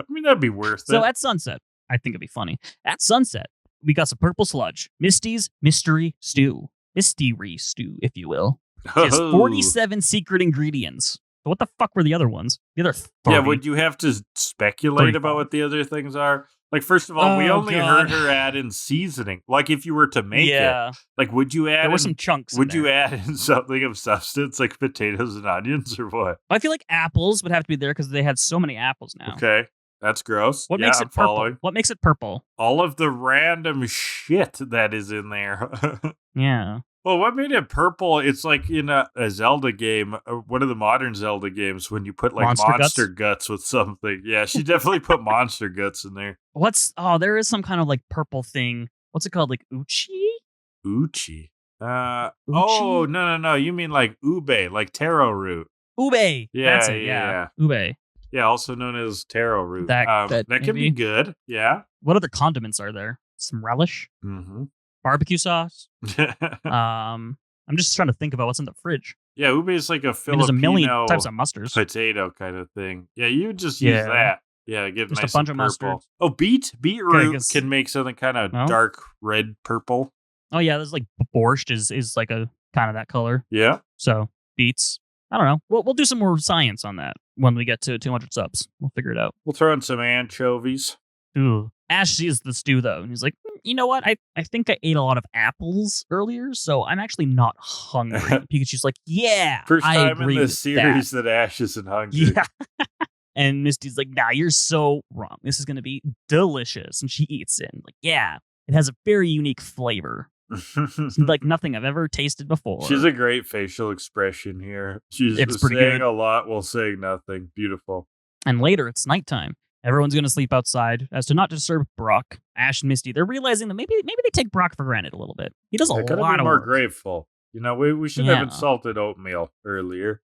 [SPEAKER 2] mean, that'd be worth it.
[SPEAKER 1] So at sunset, I think it'd be funny. At sunset, we got some purple sludge. Misty's Mystery Stew. Mystery Stew, if you will. It has 47 secret ingredients. So what the fuck were the other ones? The other 30.
[SPEAKER 2] Yeah, would you have to speculate
[SPEAKER 1] 35.
[SPEAKER 2] about what the other things are? Like, first of all, we only heard her add in seasoning. Like, if you were to make it, like, would you add
[SPEAKER 1] there were some chunks
[SPEAKER 2] Would you add in something of substance, like potatoes and onions, or what?
[SPEAKER 1] I feel like apples would have to be there because they had so many apples now.
[SPEAKER 2] Okay, that's gross.
[SPEAKER 1] What makes it purple? What makes it purple?
[SPEAKER 2] All of the random shit that is in there.
[SPEAKER 1] Yeah.
[SPEAKER 2] Well, what made it purple? It's like in a Zelda game, one of the modern Zelda games, when you put like monster guts with something. Yeah, she definitely put monster guts in there.
[SPEAKER 1] There is some kind of like purple thing. What's it called? Like uchi?
[SPEAKER 2] Uchi? Oh, no. You mean like ube, like taro root.
[SPEAKER 1] Ube.
[SPEAKER 2] Yeah,
[SPEAKER 1] that's it. Yeah. Ube.
[SPEAKER 2] Yeah, also known as taro root.
[SPEAKER 1] That
[SPEAKER 2] can be good. Yeah.
[SPEAKER 1] What other condiments are there? Some relish?
[SPEAKER 2] Mm-hmm.
[SPEAKER 1] Barbecue sauce. I'm just trying to think about what's in the fridge.
[SPEAKER 2] Yeah, ube is like a Filipino
[SPEAKER 1] there's a million types of mustards.
[SPEAKER 2] Potato kind of thing. Yeah, you would just use that. Yeah, get just nice a bunch of mustard. Oh, beetroot can make something kind of dark red purple.
[SPEAKER 1] Oh yeah, there's like borscht is like a kind of that color.
[SPEAKER 2] Yeah.
[SPEAKER 1] So beets. I don't know. We'll do some more science on that when we get to 200 subs. We'll figure it out.
[SPEAKER 2] We'll throw in some anchovies.
[SPEAKER 1] Ooh. Ash sees the stew, though, and he's like, you know what? I think I ate a lot of apples earlier, so I'm actually not hungry. Pikachu's like, yeah,
[SPEAKER 2] First
[SPEAKER 1] I
[SPEAKER 2] time
[SPEAKER 1] agree
[SPEAKER 2] in the
[SPEAKER 1] with
[SPEAKER 2] series that Ash isn't hungry.
[SPEAKER 1] Yeah. And Misty's like, nah, you're so wrong. This is going to be delicious. And she eats it. And like, yeah, it has a very unique flavor. It's like nothing I've ever tasted before.
[SPEAKER 2] She's a great facial expression here. She's saying good. A lot while saying nothing. Beautiful.
[SPEAKER 1] And later, it's nighttime. Everyone's going to sleep outside as to not disturb Brock. Ash and Misty, they're realizing that maybe they take Brock for granted a little bit. He does a lot of work.
[SPEAKER 2] More grateful. You know, we should have insulted oatmeal earlier.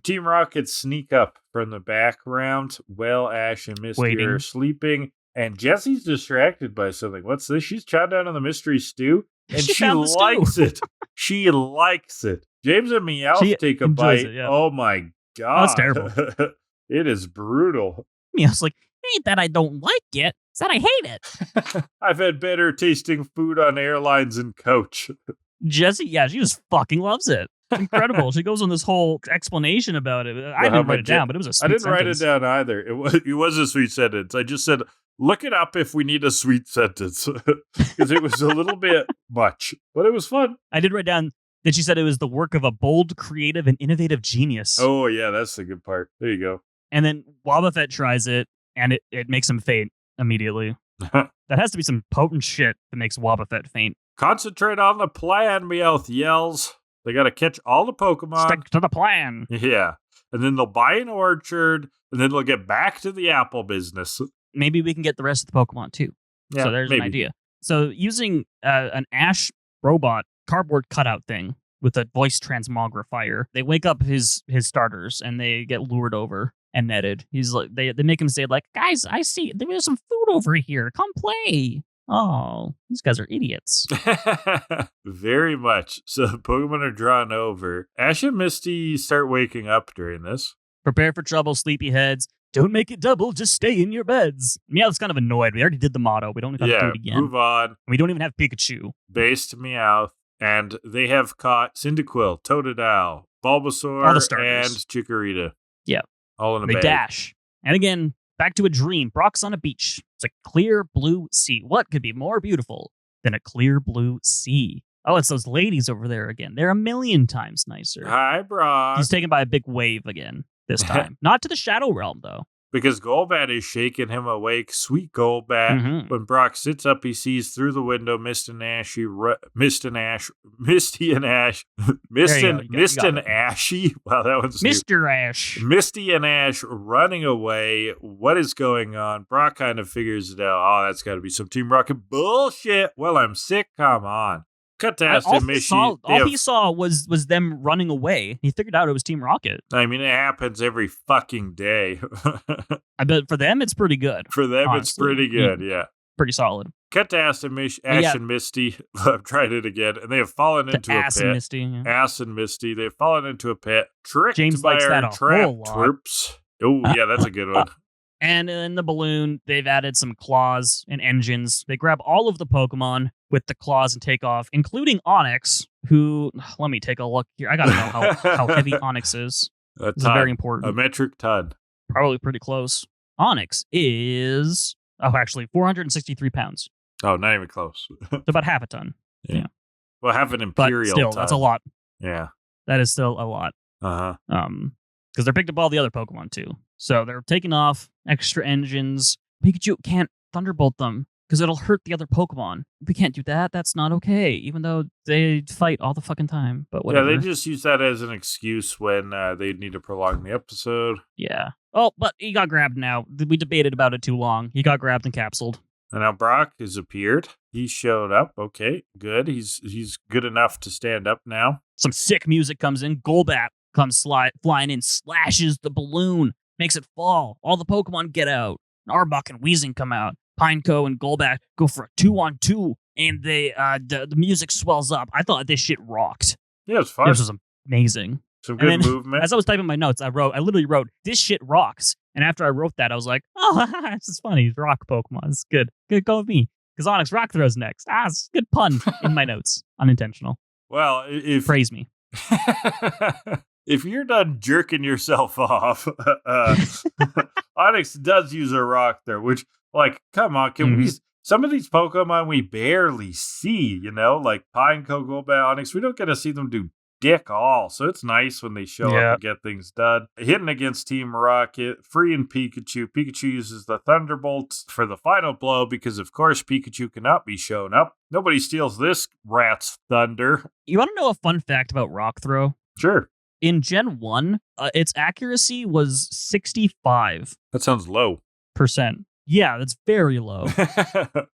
[SPEAKER 2] Team Rocket sneak up from the background while Ash and Misty are sleeping. And Jessie's distracted by something. What's this? She's chowing down on the mystery stew. And she likes it. She likes it. James and Meowth take a bite. It, Oh my God.
[SPEAKER 1] That's terrible.
[SPEAKER 2] It is brutal.
[SPEAKER 1] Meowth's like, it ain't that I don't like it. It's that I hate it.
[SPEAKER 2] I've had better tasting food on airlines and coach.
[SPEAKER 1] Jessie, she just fucking loves it. It's incredible. She goes on this whole expexplanation about it. I didn't write it down, but it was a sweet sentence.
[SPEAKER 2] I didn't write it down either. It was a sweet sentence. I just said, look it up if we need a sweet sentence. Because it was a little bit much, but it was fun.
[SPEAKER 1] I did write down that she said it was the work of a bold, creative, and innovative genius.
[SPEAKER 2] Oh, yeah, that's the good part. There you go.
[SPEAKER 1] And then Wobbuffet tries it, and it makes him faint immediately. That has to be some potent shit that makes Wobbuffet faint.
[SPEAKER 2] Concentrate on the plan, Meowth yells. They got to catch all the Pokemon.
[SPEAKER 1] Stick to the plan.
[SPEAKER 2] Yeah. And then they'll buy an orchard, and then they'll get back to the apple business.
[SPEAKER 1] Maybe we can get the rest of the Pokemon, too. Yeah, so there's an idea. So using an Ash robot cardboard cutout thing with a voice transmogrifier, they wake up his starters, and they get lured over and netted. He's like, they make him say, like, guys, I see there's some food over here. Come play. Oh, these guys are idiots.
[SPEAKER 2] Very much. So Pokemon are drawn over. Ash and Misty start waking up during this.
[SPEAKER 1] Prepare for trouble, sleepyheads. Don't make it double, just stay in your beds. Meowth's kind of annoyed. We already did the motto. We don't even have to do it again.
[SPEAKER 2] Move on.
[SPEAKER 1] We don't even have Pikachu.
[SPEAKER 2] Based Meowth. And they have caught Cyndaquil, Totodile, Bulbasaur, and Chikorita.
[SPEAKER 1] Yeah.
[SPEAKER 2] All in a bag.
[SPEAKER 1] They dash. And again, back to a dream. Brock's on a beach. It's a clear blue sea. What could be more beautiful? than a clear blue sea. Oh, it's those ladies over there again. They're a million times nicer.
[SPEAKER 2] Hi, Brock.
[SPEAKER 1] He's taken by a big wave again this time. Not to the Shadow Realm, though.
[SPEAKER 2] Because Golbat is shaking him awake. Sweet Golbat. When Brock sits up, he sees through the window Mist and Ashy. Wow, that one's
[SPEAKER 1] Mr.
[SPEAKER 2] new.
[SPEAKER 1] Ash.
[SPEAKER 2] Misty and Ash running away. What is going on? Brock kind of figures it out. Oh, that's got to be some Team Rocket bullshit. Well, I'm sick. Come on. Cut to Aston Mishy.
[SPEAKER 1] All he saw was them running away. He figured out it was Team Rocket.
[SPEAKER 2] I mean, it happens every fucking day.
[SPEAKER 1] I bet for them, it's pretty good.
[SPEAKER 2] For them, honestly. It's pretty good, yeah.
[SPEAKER 1] Pretty solid.
[SPEAKER 2] Cut to Ash and Misty. I've tried it again. And they have fallen into a pit.
[SPEAKER 1] And Misty. Yeah.
[SPEAKER 2] Ash and Misty. They've fallen into a pit. Tricked
[SPEAKER 1] James
[SPEAKER 2] by
[SPEAKER 1] likes
[SPEAKER 2] our
[SPEAKER 1] that a
[SPEAKER 2] trap
[SPEAKER 1] whole lot.
[SPEAKER 2] troops. Oh, yeah, that's a good one.
[SPEAKER 1] And in the balloon, they've added some claws and engines. They grab all of the Pokemon with the claws and take off, including Onix, who, let me take a look here. I gotta know how heavy Onix is. This is very important.
[SPEAKER 2] A metric ton.
[SPEAKER 1] Probably pretty close. Onix is, actually 463 pounds.
[SPEAKER 2] Oh, not even close.
[SPEAKER 1] It's about half a ton. Yeah.
[SPEAKER 2] Well, half an imperial
[SPEAKER 1] but still,
[SPEAKER 2] ton.
[SPEAKER 1] That's a lot.
[SPEAKER 2] Yeah.
[SPEAKER 1] That is still a lot.
[SPEAKER 2] Uh-huh.
[SPEAKER 1] Because they're picked up all the other Pokemon too. So they're taking off extra engines. Pikachu can't Thunderbolt them because it'll hurt the other Pokemon. We can't do that. That's not okay. Even though they fight all the fucking time. But whatever.
[SPEAKER 2] Yeah, they just use that as an excuse when they need to prolong the episode.
[SPEAKER 1] Yeah. Oh, but he got grabbed now. We debated about it too long. He got grabbed and capsuled.
[SPEAKER 2] And now Brock has appeared. He showed up. Okay, good. He's good enough to stand up now.
[SPEAKER 1] Some sick music comes in. Golbat comes flying in, slashes the balloon, makes it fall. All the Pokemon get out. Arbok and Weezing come out. Pineco and Golbat go for a 2-on-2, and the music swells up. I thought this shit rocked.
[SPEAKER 2] Yeah, it's fun.
[SPEAKER 1] This was amazing.
[SPEAKER 2] Some good movement.
[SPEAKER 1] As I was typing my notes, I literally wrote, "This shit rocks." And after I wrote that, I was like, "Oh, this is funny. It's rock Pokemon. It's good. Good, go with me." Because Onix Rock Throw's next. It's a good pun in my notes. Unintentional.
[SPEAKER 2] Well, if
[SPEAKER 1] praise me.
[SPEAKER 2] If you're done jerking yourself off, Onix does use a rock there, which, like, come on, can we? Some of these Pokemon we barely see, like Pineco, Golbat, Onix. We don't get to see them do dick all, so it's nice when they show up and get things done. Hitting against Team Rocket, freeing Pikachu. Pikachu uses the Thunderbolt for the final blow because, of course, Pikachu cannot be shown up. Nobody steals this rat's thunder.
[SPEAKER 1] You want to know a fun fact about Rock Throw?
[SPEAKER 2] Sure.
[SPEAKER 1] In Gen 1, its accuracy was 65%.
[SPEAKER 2] That sounds low.
[SPEAKER 1] Yeah, that's very low.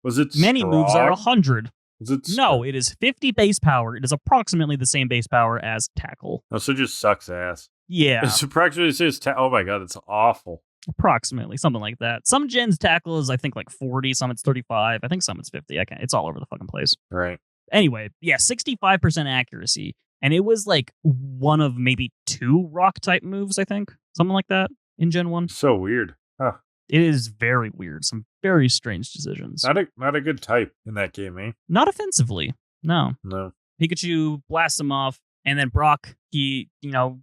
[SPEAKER 2] Was it
[SPEAKER 1] Many
[SPEAKER 2] strong?
[SPEAKER 1] moves are 100.
[SPEAKER 2] Was it
[SPEAKER 1] No, it is 50 base power. It is approximately the same base power as Tackle.
[SPEAKER 2] Oh, so it just sucks ass.
[SPEAKER 1] Yeah.
[SPEAKER 2] It's approximately says oh my god, that's awful.
[SPEAKER 1] Approximately, something like that. Some gens Tackle is, I think, like 40, some it's 35. I think some it's 50. It's all over the fucking place.
[SPEAKER 2] Right.
[SPEAKER 1] Anyway, yeah, 65% accuracy. And it was like one of maybe 2 rock-type moves, I think. Something like that in Gen 1.
[SPEAKER 2] So weird. Huh.
[SPEAKER 1] It is very weird. Some very strange decisions.
[SPEAKER 2] Not a good type in that game, eh?
[SPEAKER 1] Not offensively. No. Pikachu blasts him off, and then Brock, he,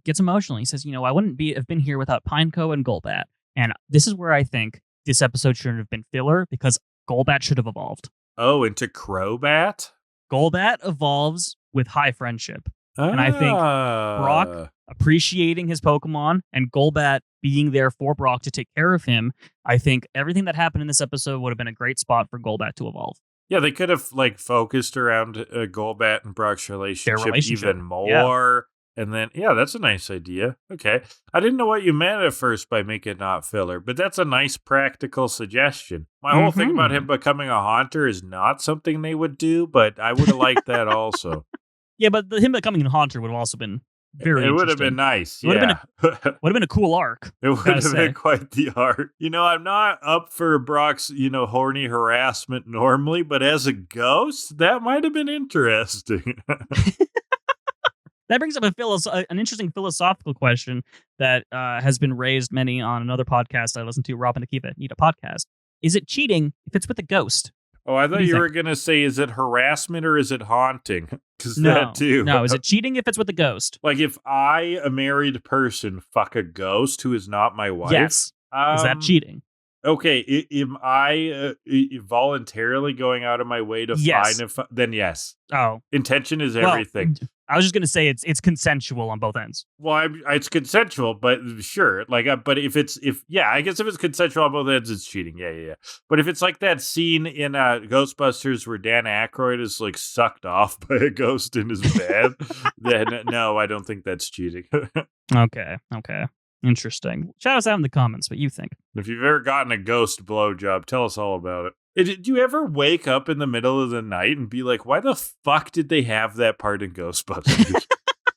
[SPEAKER 1] gets emotional. He says, I wouldn't have been here without Pineco and Golbat. And this is where I think this episode shouldn't have been filler, because Golbat should have evolved.
[SPEAKER 2] Oh, into Crobat?
[SPEAKER 1] Golbat evolves with high friendship. And I think Brock appreciating his Pokemon and Golbat being there for Brock to take care of him, I think everything that happened in this episode would have been a great spot for Golbat to evolve.
[SPEAKER 2] Yeah, they could have focused around Golbat and Brock's relationship even more. Yeah. And then, that's a nice idea. Okay. I didn't know what you meant at first by making it not filler, but that's a nice practical suggestion. My whole thing about him becoming a Haunter is not something they would do, but I would have liked that also.
[SPEAKER 1] Yeah, but him becoming a Haunter would have also been very interesting.
[SPEAKER 2] It would have been nice.
[SPEAKER 1] Would have been a cool arc.
[SPEAKER 2] It would have been quite the arc. I'm not up for Brock's, horny harassment normally, but as a ghost, that might have been interesting.
[SPEAKER 1] That brings up an interesting philosophical question that has been raised many on another podcast I listen to, Rob and Akiva Need a Podcast. Is it cheating if it's with a ghost?
[SPEAKER 2] Oh, I thought you were going to say, is it harassment or is it haunting? Because
[SPEAKER 1] no,
[SPEAKER 2] that too.
[SPEAKER 1] No, is it cheating if it's with a ghost?
[SPEAKER 2] Like if I, a married person, fuck a ghost who is not my wife?
[SPEAKER 1] Yes. Is that cheating?
[SPEAKER 2] Okay, am I voluntarily going out of my way to
[SPEAKER 1] Yes.
[SPEAKER 2] find then yes.
[SPEAKER 1] Oh.
[SPEAKER 2] Intention is everything.
[SPEAKER 1] Well, I was just going to say it's consensual on both ends.
[SPEAKER 2] Well, it's consensual, but sure. Like, but if I guess if it's consensual on both ends, it's cheating. Yeah. But if it's like that scene in Ghostbusters where Dan Aykroyd is like sucked off by a ghost in his bed, then no, I don't think that's cheating.
[SPEAKER 1] Okay. Interesting. Shout us out in the comments what you think.
[SPEAKER 2] If you've ever gotten a ghost blowjob, tell us all about it. Did you ever wake up in the middle of the night and be like, why the fuck did they have that part in Ghostbusters?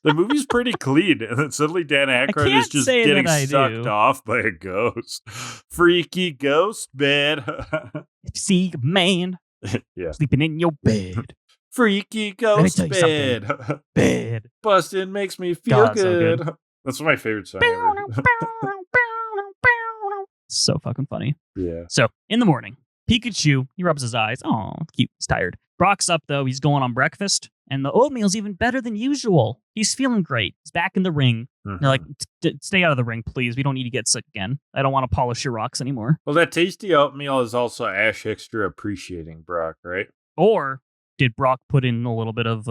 [SPEAKER 2] The movie's pretty clean, and then suddenly Dan Aykroyd is just getting sucked off by a ghost. Freaky ghost bed.
[SPEAKER 1] See, man.
[SPEAKER 2] Yeah.
[SPEAKER 1] Sleeping in your bed.
[SPEAKER 2] Freaky ghost bed.
[SPEAKER 1] Bed.
[SPEAKER 2] Bustin' makes me feel good. So good. That's my favorite song ever.
[SPEAKER 1] So fucking funny.
[SPEAKER 2] Yeah.
[SPEAKER 1] So, in the morning, Pikachu, he rubs his eyes. Oh, cute. He's tired. Brock's up, though. He's going on breakfast. And the oatmeal's even better than usual. He's feeling great. He's back in the ring.
[SPEAKER 2] Mm-hmm.
[SPEAKER 1] They're like, stay out of the ring, please. We don't need to get sick again. I don't want to polish your rocks anymore.
[SPEAKER 2] Well, that tasty oatmeal is also Ash Extra appreciating Brock, right?
[SPEAKER 1] Or did Brock put in a little bit of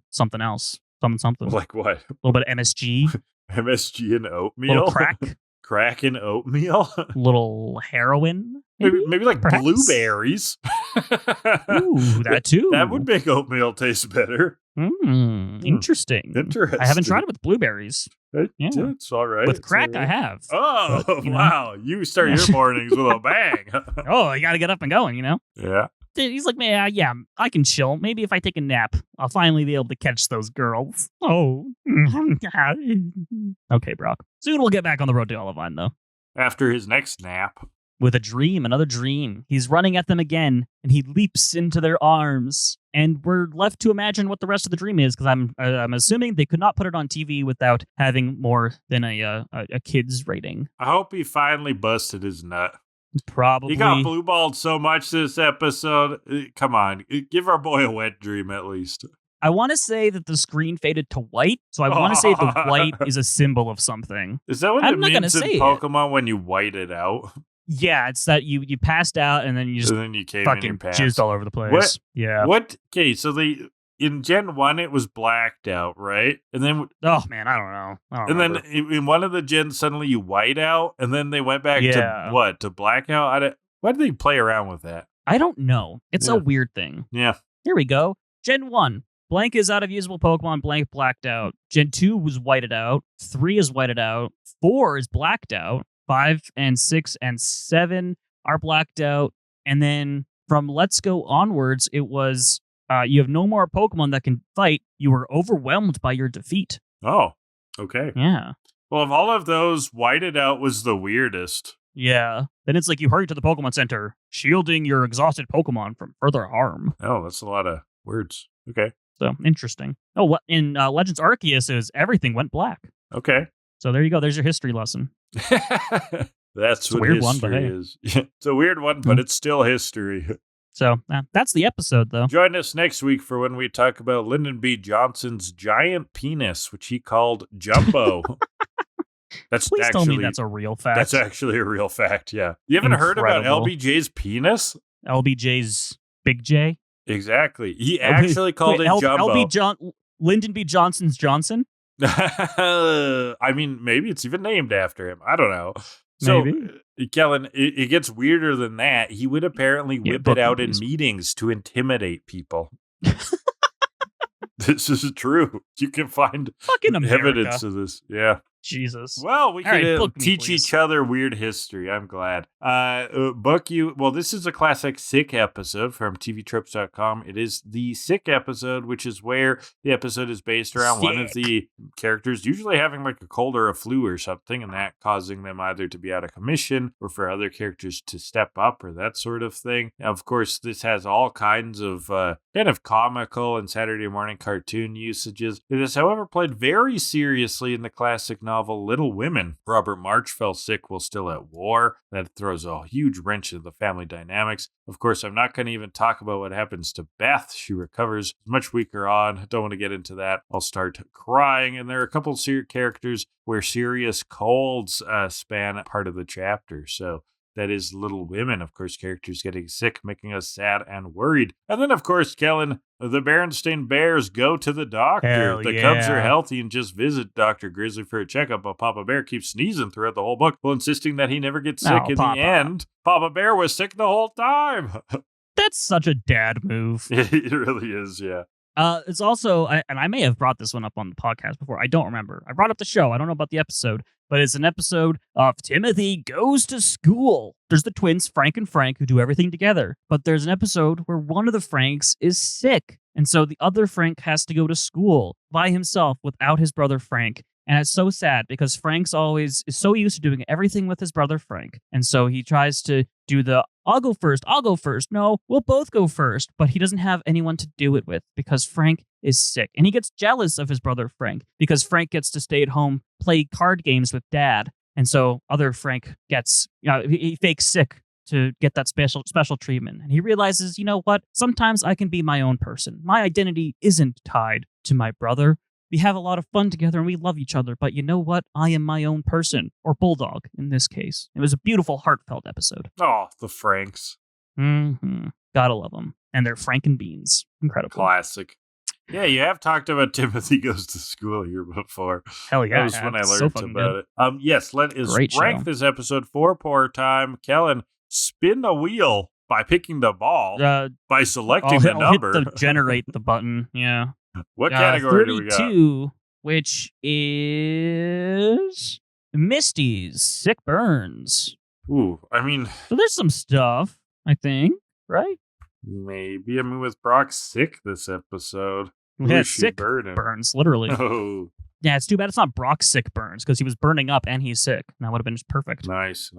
[SPEAKER 1] something else? Something.
[SPEAKER 2] Like what?
[SPEAKER 1] A little bit of MSG.
[SPEAKER 2] MSG and oatmeal?
[SPEAKER 1] Little crack.
[SPEAKER 2] Crack and oatmeal?
[SPEAKER 1] Little heroin?
[SPEAKER 2] Maybe like
[SPEAKER 1] perhaps?
[SPEAKER 2] Blueberries.
[SPEAKER 1] Ooh, that too.
[SPEAKER 2] That would make oatmeal taste better.
[SPEAKER 1] Interesting.
[SPEAKER 2] Interesting.
[SPEAKER 1] I haven't tried it with blueberries.
[SPEAKER 2] It's all right.
[SPEAKER 1] With crack, I have.
[SPEAKER 2] Oh, but, wow. You start your mornings with a bang.
[SPEAKER 1] Oh, you got to get up and going, you know?
[SPEAKER 2] Yeah.
[SPEAKER 1] He's like, yeah, I can chill. Maybe if I take a nap, I'll finally be able to catch those girls. Oh. Okay, Brock. Soon we'll get back on the road to Olivine, though.
[SPEAKER 2] After his next nap.
[SPEAKER 1] With another dream. He's running at them again, and he leaps into their arms. And we're left to imagine what the rest of the dream is, because I'm assuming they could not put it on TV without having more than a kid's rating.
[SPEAKER 2] I hope he finally busted his nut.
[SPEAKER 1] Probably.
[SPEAKER 2] He got blue-balled so much this episode. Come on, give our boy a wet dream at least.
[SPEAKER 1] I want to say that the screen faded to white, so I want to say the white is a symbol of something.
[SPEAKER 2] Is that what it means in Pokemon when you white it out?
[SPEAKER 1] Yeah, it's that you passed out and then you just fucking jizzed all over the place.
[SPEAKER 2] What?
[SPEAKER 1] Yeah.
[SPEAKER 2] What? Okay, so in Gen 1, it was blacked out, right? And then...
[SPEAKER 1] Oh, man, I don't know.
[SPEAKER 2] And then in one of the gens, suddenly you white out, and then they went back to what? To blackout? Why did they play around with that?
[SPEAKER 1] I don't know. It's a weird thing.
[SPEAKER 2] Yeah.
[SPEAKER 1] Here we go. Gen 1. Blank is out of usable Pokemon. Blank blacked out. Gen 2 was whited out. 3 is whited out. 4 is blacked out. 5 and 6 and 7 are blacked out. And then from Let's Go onwards, it was you have no more Pokemon that can fight. You were overwhelmed by your defeat.
[SPEAKER 2] Oh, okay.
[SPEAKER 1] Yeah.
[SPEAKER 2] Well, of all of those, whited out was the weirdest.
[SPEAKER 1] Yeah. Then it's like you hurry to the Pokemon Center, shielding your exhausted Pokemon from further harm.
[SPEAKER 2] Oh, that's a lot of words. Okay.
[SPEAKER 1] So, interesting. Oh, in Legends Arceus, is everything went black.
[SPEAKER 2] Okay.
[SPEAKER 1] So there you go. There's your history lesson.
[SPEAKER 2] That's what history is. It's a weird one, but it's still history.
[SPEAKER 1] So that's the episode, though.
[SPEAKER 2] Join us next week for when we talk about Lyndon B. Johnson's giant penis, which he called Jumbo.
[SPEAKER 1] Please tell me that's a real fact.
[SPEAKER 2] That's actually a real fact, yeah. You haven't heard about LBJ's penis?
[SPEAKER 1] LBJ's Big J?
[SPEAKER 2] Exactly. He actually called it Jumbo.
[SPEAKER 1] Lyndon B. Johnson's Johnson?
[SPEAKER 2] I mean, maybe it's even named after him. I don't know. So, Kellan, it gets weirder than that. He would apparently whip it out in meetings to intimidate people. This is true. You can find evidence of this. Yeah.
[SPEAKER 1] Jesus.
[SPEAKER 2] Well, we can teach each other weird history. I'm glad. This is a classic sick episode from TVTropes.com. It is the sick episode, which is where the episode is based around one of the characters usually having like a cold or a flu or something, and that causing them either to be out of commission or for other characters to step up or that sort of thing. Now, of course, this has all kinds of kind of comical and Saturday morning cartoon usages. It is, however, played very seriously in the classic novel Little Women. Robert March fell sick while still at war. That throws a huge wrench into the family dynamics. Of course, I'm not going to even talk about what happens to Beth. She recovers much weaker on. Don't want to get into that. I'll start crying. And there are a couple of characters where serious colds span part of the chapter. So that is Little Women. Of course, characters getting sick, making us sad and worried. And then, of course, Kellan, the Berenstain Bears go to the doctor.
[SPEAKER 1] Hell
[SPEAKER 2] The
[SPEAKER 1] yeah.
[SPEAKER 2] Cubs are healthy and just visit Dr. Grizzly for a checkup, but Papa Bear keeps sneezing throughout the whole book while insisting that he never gets sick. In
[SPEAKER 1] Papa.
[SPEAKER 2] the end, Papa Bear was sick the whole time.
[SPEAKER 1] That's such a dad move.
[SPEAKER 2] It really is, yeah.
[SPEAKER 1] It's also, and I may have brought this one up on the podcast before. I don't remember. I brought up the show. I don't know about the episode, but it's an episode of Timothy Goes to School. There's the twins, Frank and Frank, who do everything together. But there's an episode where one of the Franks is sick. And so the other Frank has to go to school by himself without his brother Frank. And it's so sad because Frank's always is so used to doing everything with his brother Frank. And so he tries to do the, I'll go first. No, we'll both go first. But he doesn't have anyone to do it with because Frank is sick. And he gets jealous of his brother Frank because Frank gets to stay at home, play card games with dad. And so other Frank gets, he fakes sick to get that special treatment. And he realizes, you know what? Sometimes I can be my own person. My identity isn't tied to my brother. We have a lot of fun together and we love each other, but you know what? I am my own person, or bulldog in this case. It was a beautiful, heartfelt episode.
[SPEAKER 2] Oh, the Franks.
[SPEAKER 1] Mm-hmm. Gotta love them. And they're Franken beans. Incredible.
[SPEAKER 2] Classic. Yeah, you have talked about Timothy Goes to School here before.
[SPEAKER 1] Hell yeah.
[SPEAKER 2] That was when I learned about it. Yes, let us rank this episode for poor time. Kellan, spin the wheel by picking the ball, by selecting the number.
[SPEAKER 1] Hit the generate the button, yeah.
[SPEAKER 2] What category do we got?
[SPEAKER 1] 32, which is Misty's Sick Burns.
[SPEAKER 2] Ooh, I mean...
[SPEAKER 1] So there's some stuff, I think, right?
[SPEAKER 2] Maybe. I mean, with Brock sick this episode.
[SPEAKER 1] Yeah, sick burns, literally.
[SPEAKER 2] Oh.
[SPEAKER 1] Yeah, it's too bad it's not Brock sick burns, because he was burning up and he's sick. And that would have been just perfect.
[SPEAKER 2] Nice.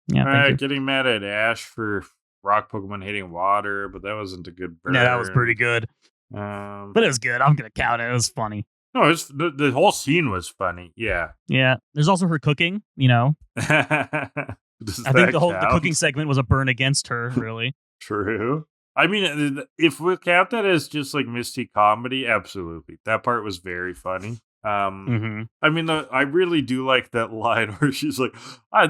[SPEAKER 1] Yeah, thank you.
[SPEAKER 2] Getting mad at Ash for rock Pokemon hating water, but that wasn't a good burn.
[SPEAKER 1] Yeah, that was pretty good. But it was good. I'm going to count it. It was funny.
[SPEAKER 2] No, the whole scene was funny. Yeah.
[SPEAKER 1] Yeah. There's also her cooking, I think the cooking segment was a burn against her, really.
[SPEAKER 2] True. I mean, if we count that as just like Misty comedy, absolutely. That part was very funny. I mean, I really do like that line where she's like,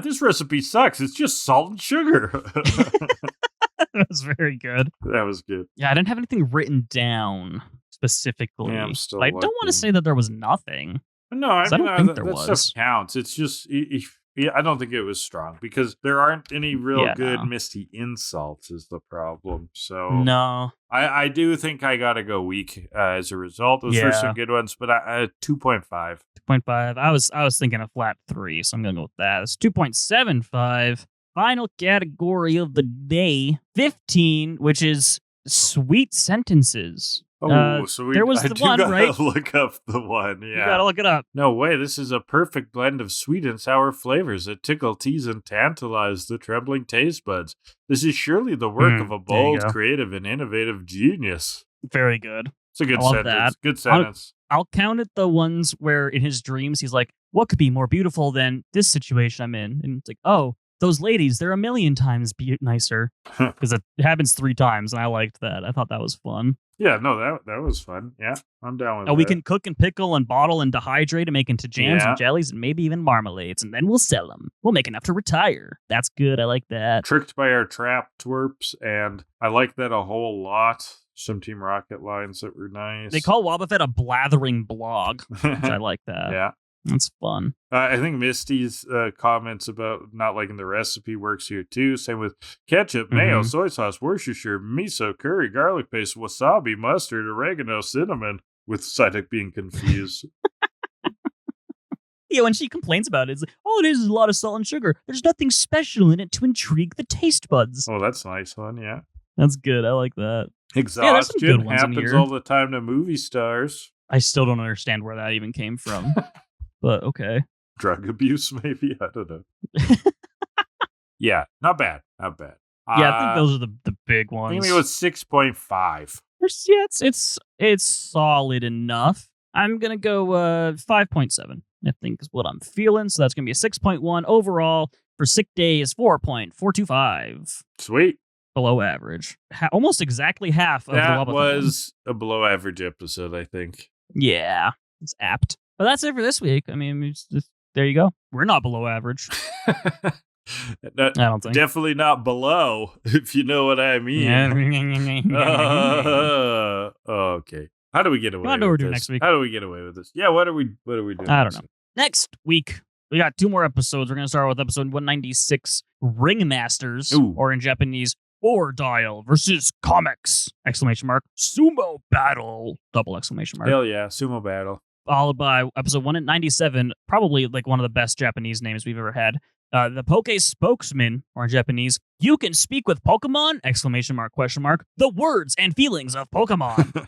[SPEAKER 2] this recipe sucks. It's just salt and sugar.
[SPEAKER 1] That was very good.
[SPEAKER 2] That was good.
[SPEAKER 1] Yeah, I didn't have anything written down specifically.
[SPEAKER 2] Yeah, I'm still
[SPEAKER 1] but I don't want to say that there was nothing.
[SPEAKER 2] No, I mean,
[SPEAKER 1] don't think there
[SPEAKER 2] that
[SPEAKER 1] was.
[SPEAKER 2] stuff counts. It's just, I don't think it was strong because there aren't any real good Misty insults is the problem. So
[SPEAKER 1] no,
[SPEAKER 2] I do think I got to go weak as a result. Those were some good ones, but 2.5.
[SPEAKER 1] 2.5. I was thinking a flat 3, so I'm going to go with that. It's 2.75. Final category of the day, 15, which is sweet sentences.
[SPEAKER 2] Oh, so
[SPEAKER 1] there was the one, right?
[SPEAKER 2] Look up the one. Yeah,
[SPEAKER 1] you gotta look it up.
[SPEAKER 2] No way. This is a perfect blend of sweet and sour flavors that tickle, tease, and tantalize the trembling taste buds. This is surely the work of a bold, creative, and innovative genius.
[SPEAKER 1] Very good.
[SPEAKER 2] It's a good sentence.
[SPEAKER 1] That.
[SPEAKER 2] Good sentence.
[SPEAKER 1] I'll count it the ones where in his dreams he's like, "What could be more beautiful than this situation I'm in?" And it's like, "Oh, those ladies, they're a million times nicer." Because it happens 3 times, and I liked that. I thought that was fun.
[SPEAKER 2] Yeah, no, that was fun. Yeah, I'm down with that.
[SPEAKER 1] We can cook and pickle and bottle and dehydrate and make into jams and jellies and maybe even marmalades, and then we'll sell them. We'll make enough to retire. That's good. I like that.
[SPEAKER 2] Tricked by our trap twerps, and I like that a whole lot. Some Team Rocket lines that were nice.
[SPEAKER 1] They call Wobbuffet a blathering blog, which I like that.
[SPEAKER 2] Yeah.
[SPEAKER 1] That's fun.
[SPEAKER 2] I think Misty's comments about not liking the recipe works here too. Same with ketchup, mayo, soy sauce, Worcestershire, miso, curry, garlic paste, wasabi, mustard, oregano, cinnamon, with Psyduck being confused.
[SPEAKER 1] Yeah, when she complains about it, it's like, it is a lot of salt and sugar. There's nothing special in it to intrigue the taste buds.
[SPEAKER 2] Oh, that's a nice one, yeah.
[SPEAKER 1] That's good. I like that.
[SPEAKER 2] Exhaustion happens all the time to movie stars.
[SPEAKER 1] I still don't understand where that even came from. But okay.
[SPEAKER 2] Drug abuse, maybe? I don't know. Yeah, not bad. Yeah,
[SPEAKER 1] I think those are the big ones.
[SPEAKER 2] I think it was 6.5.
[SPEAKER 1] Yeah, it's solid enough. I'm going to go 5.7, I think is what I'm feeling. So that's going to be a 6.1. Overall, for sick day is 4.425.
[SPEAKER 2] Sweet.
[SPEAKER 1] Below average. Almost exactly half of the Wobbuffet.
[SPEAKER 2] That was a below average episode, I think.
[SPEAKER 1] Yeah, it's apt. But that's it for this week. I mean, there you go. We're not below average. I don't think.
[SPEAKER 2] Definitely not below, if you know what I mean. Okay. How do we get away with this?
[SPEAKER 1] we're doing next week.
[SPEAKER 2] How do we get away with this? Yeah, what are we doing?
[SPEAKER 1] I don't know. Next week, we got 2 more episodes. We're going to start with episode 196, Ringmasters, or in Japanese, Totodile versus Comics! ! Sumo Battle! !
[SPEAKER 2] Hell yeah, sumo battle.
[SPEAKER 1] Followed by episode 197, probably like one of the best Japanese names we've ever had. The Poke Spokesman, or in Japanese, You Can Speak with Pokemon! ! The words and feelings of Pokemon! !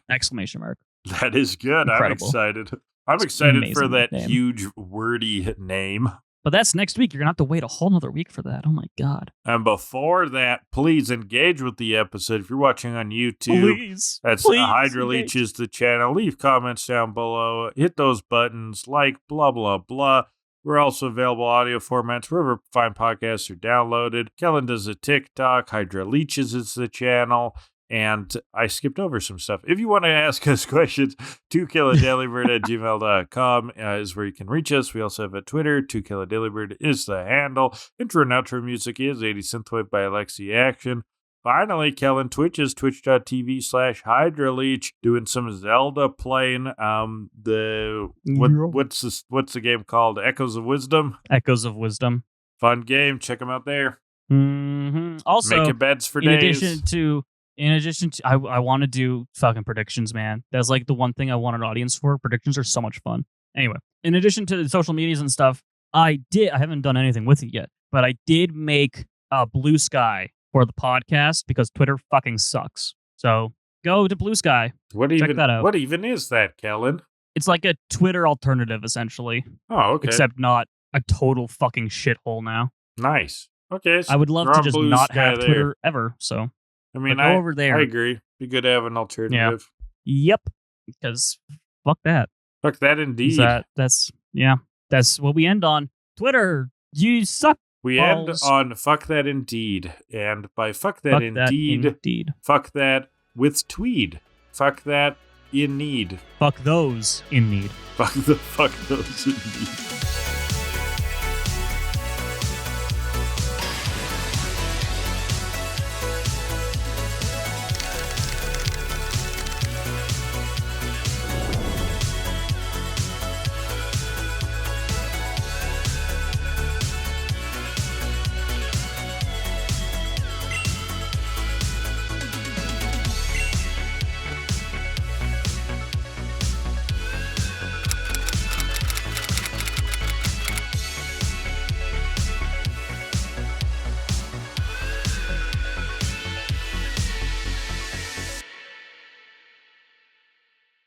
[SPEAKER 2] That is good.
[SPEAKER 1] Incredible.
[SPEAKER 2] I'm excited. I'm excited for that
[SPEAKER 1] name.
[SPEAKER 2] huge wordy name.
[SPEAKER 1] But that's next week. You're going to have to wait a whole nother week for that. Oh my God.
[SPEAKER 2] And before that, please engage with the episode. If you're watching on YouTube, that's Hydra Leech is the channel. Leave comments down below. Hit those buttons, like, blah, blah, blah. We're also available audio formats wherever fine podcasts are downloaded. Kellan does a TikTok. Hydra Leeches is the channel. And I skipped over some stuff. If you want to ask us questions, 2killadelibird@gmail.com is where you can reach us. We also have a Twitter. 2killadelibird is the handle. Intro and outro music is 80 Synthwave by Alexi Action. Finally, Kellan Twitch is twitch.tv/HydraLeech, doing some Zelda playing. What's the game called? Echoes of Wisdom?
[SPEAKER 1] Echoes of Wisdom.
[SPEAKER 2] Fun game. Check them out there.
[SPEAKER 1] Mm-hmm. Also,
[SPEAKER 2] making beds for days.
[SPEAKER 1] In addition to, I want to do fucking predictions, man. That's like the one thing I want an audience for. Predictions are so much fun. Anyway, in addition to the social medias and stuff, I haven't done anything with it yet, but I did make a Blue Sky for the podcast because Twitter fucking sucks. So go to Blue Sky. Check that out.
[SPEAKER 2] What even is that, Kellan?
[SPEAKER 1] It's like a Twitter alternative, essentially.
[SPEAKER 2] Oh, okay.
[SPEAKER 1] Except not a total fucking shithole now.
[SPEAKER 2] Nice. Okay. So
[SPEAKER 1] I would love to just not have Twitter ever, so...
[SPEAKER 2] I mean,
[SPEAKER 1] go over there.
[SPEAKER 2] I agree. Be good to have an alternative.
[SPEAKER 1] Yeah. Yep. Because fuck that.
[SPEAKER 2] Fuck that indeed.
[SPEAKER 1] That's what we end on. Twitter, you suck.
[SPEAKER 2] We end on fuck that indeed. And by fuck that indeed, fuck that with tweed. Fuck that in need.
[SPEAKER 1] Fuck those in need.
[SPEAKER 2] Fuck those in need.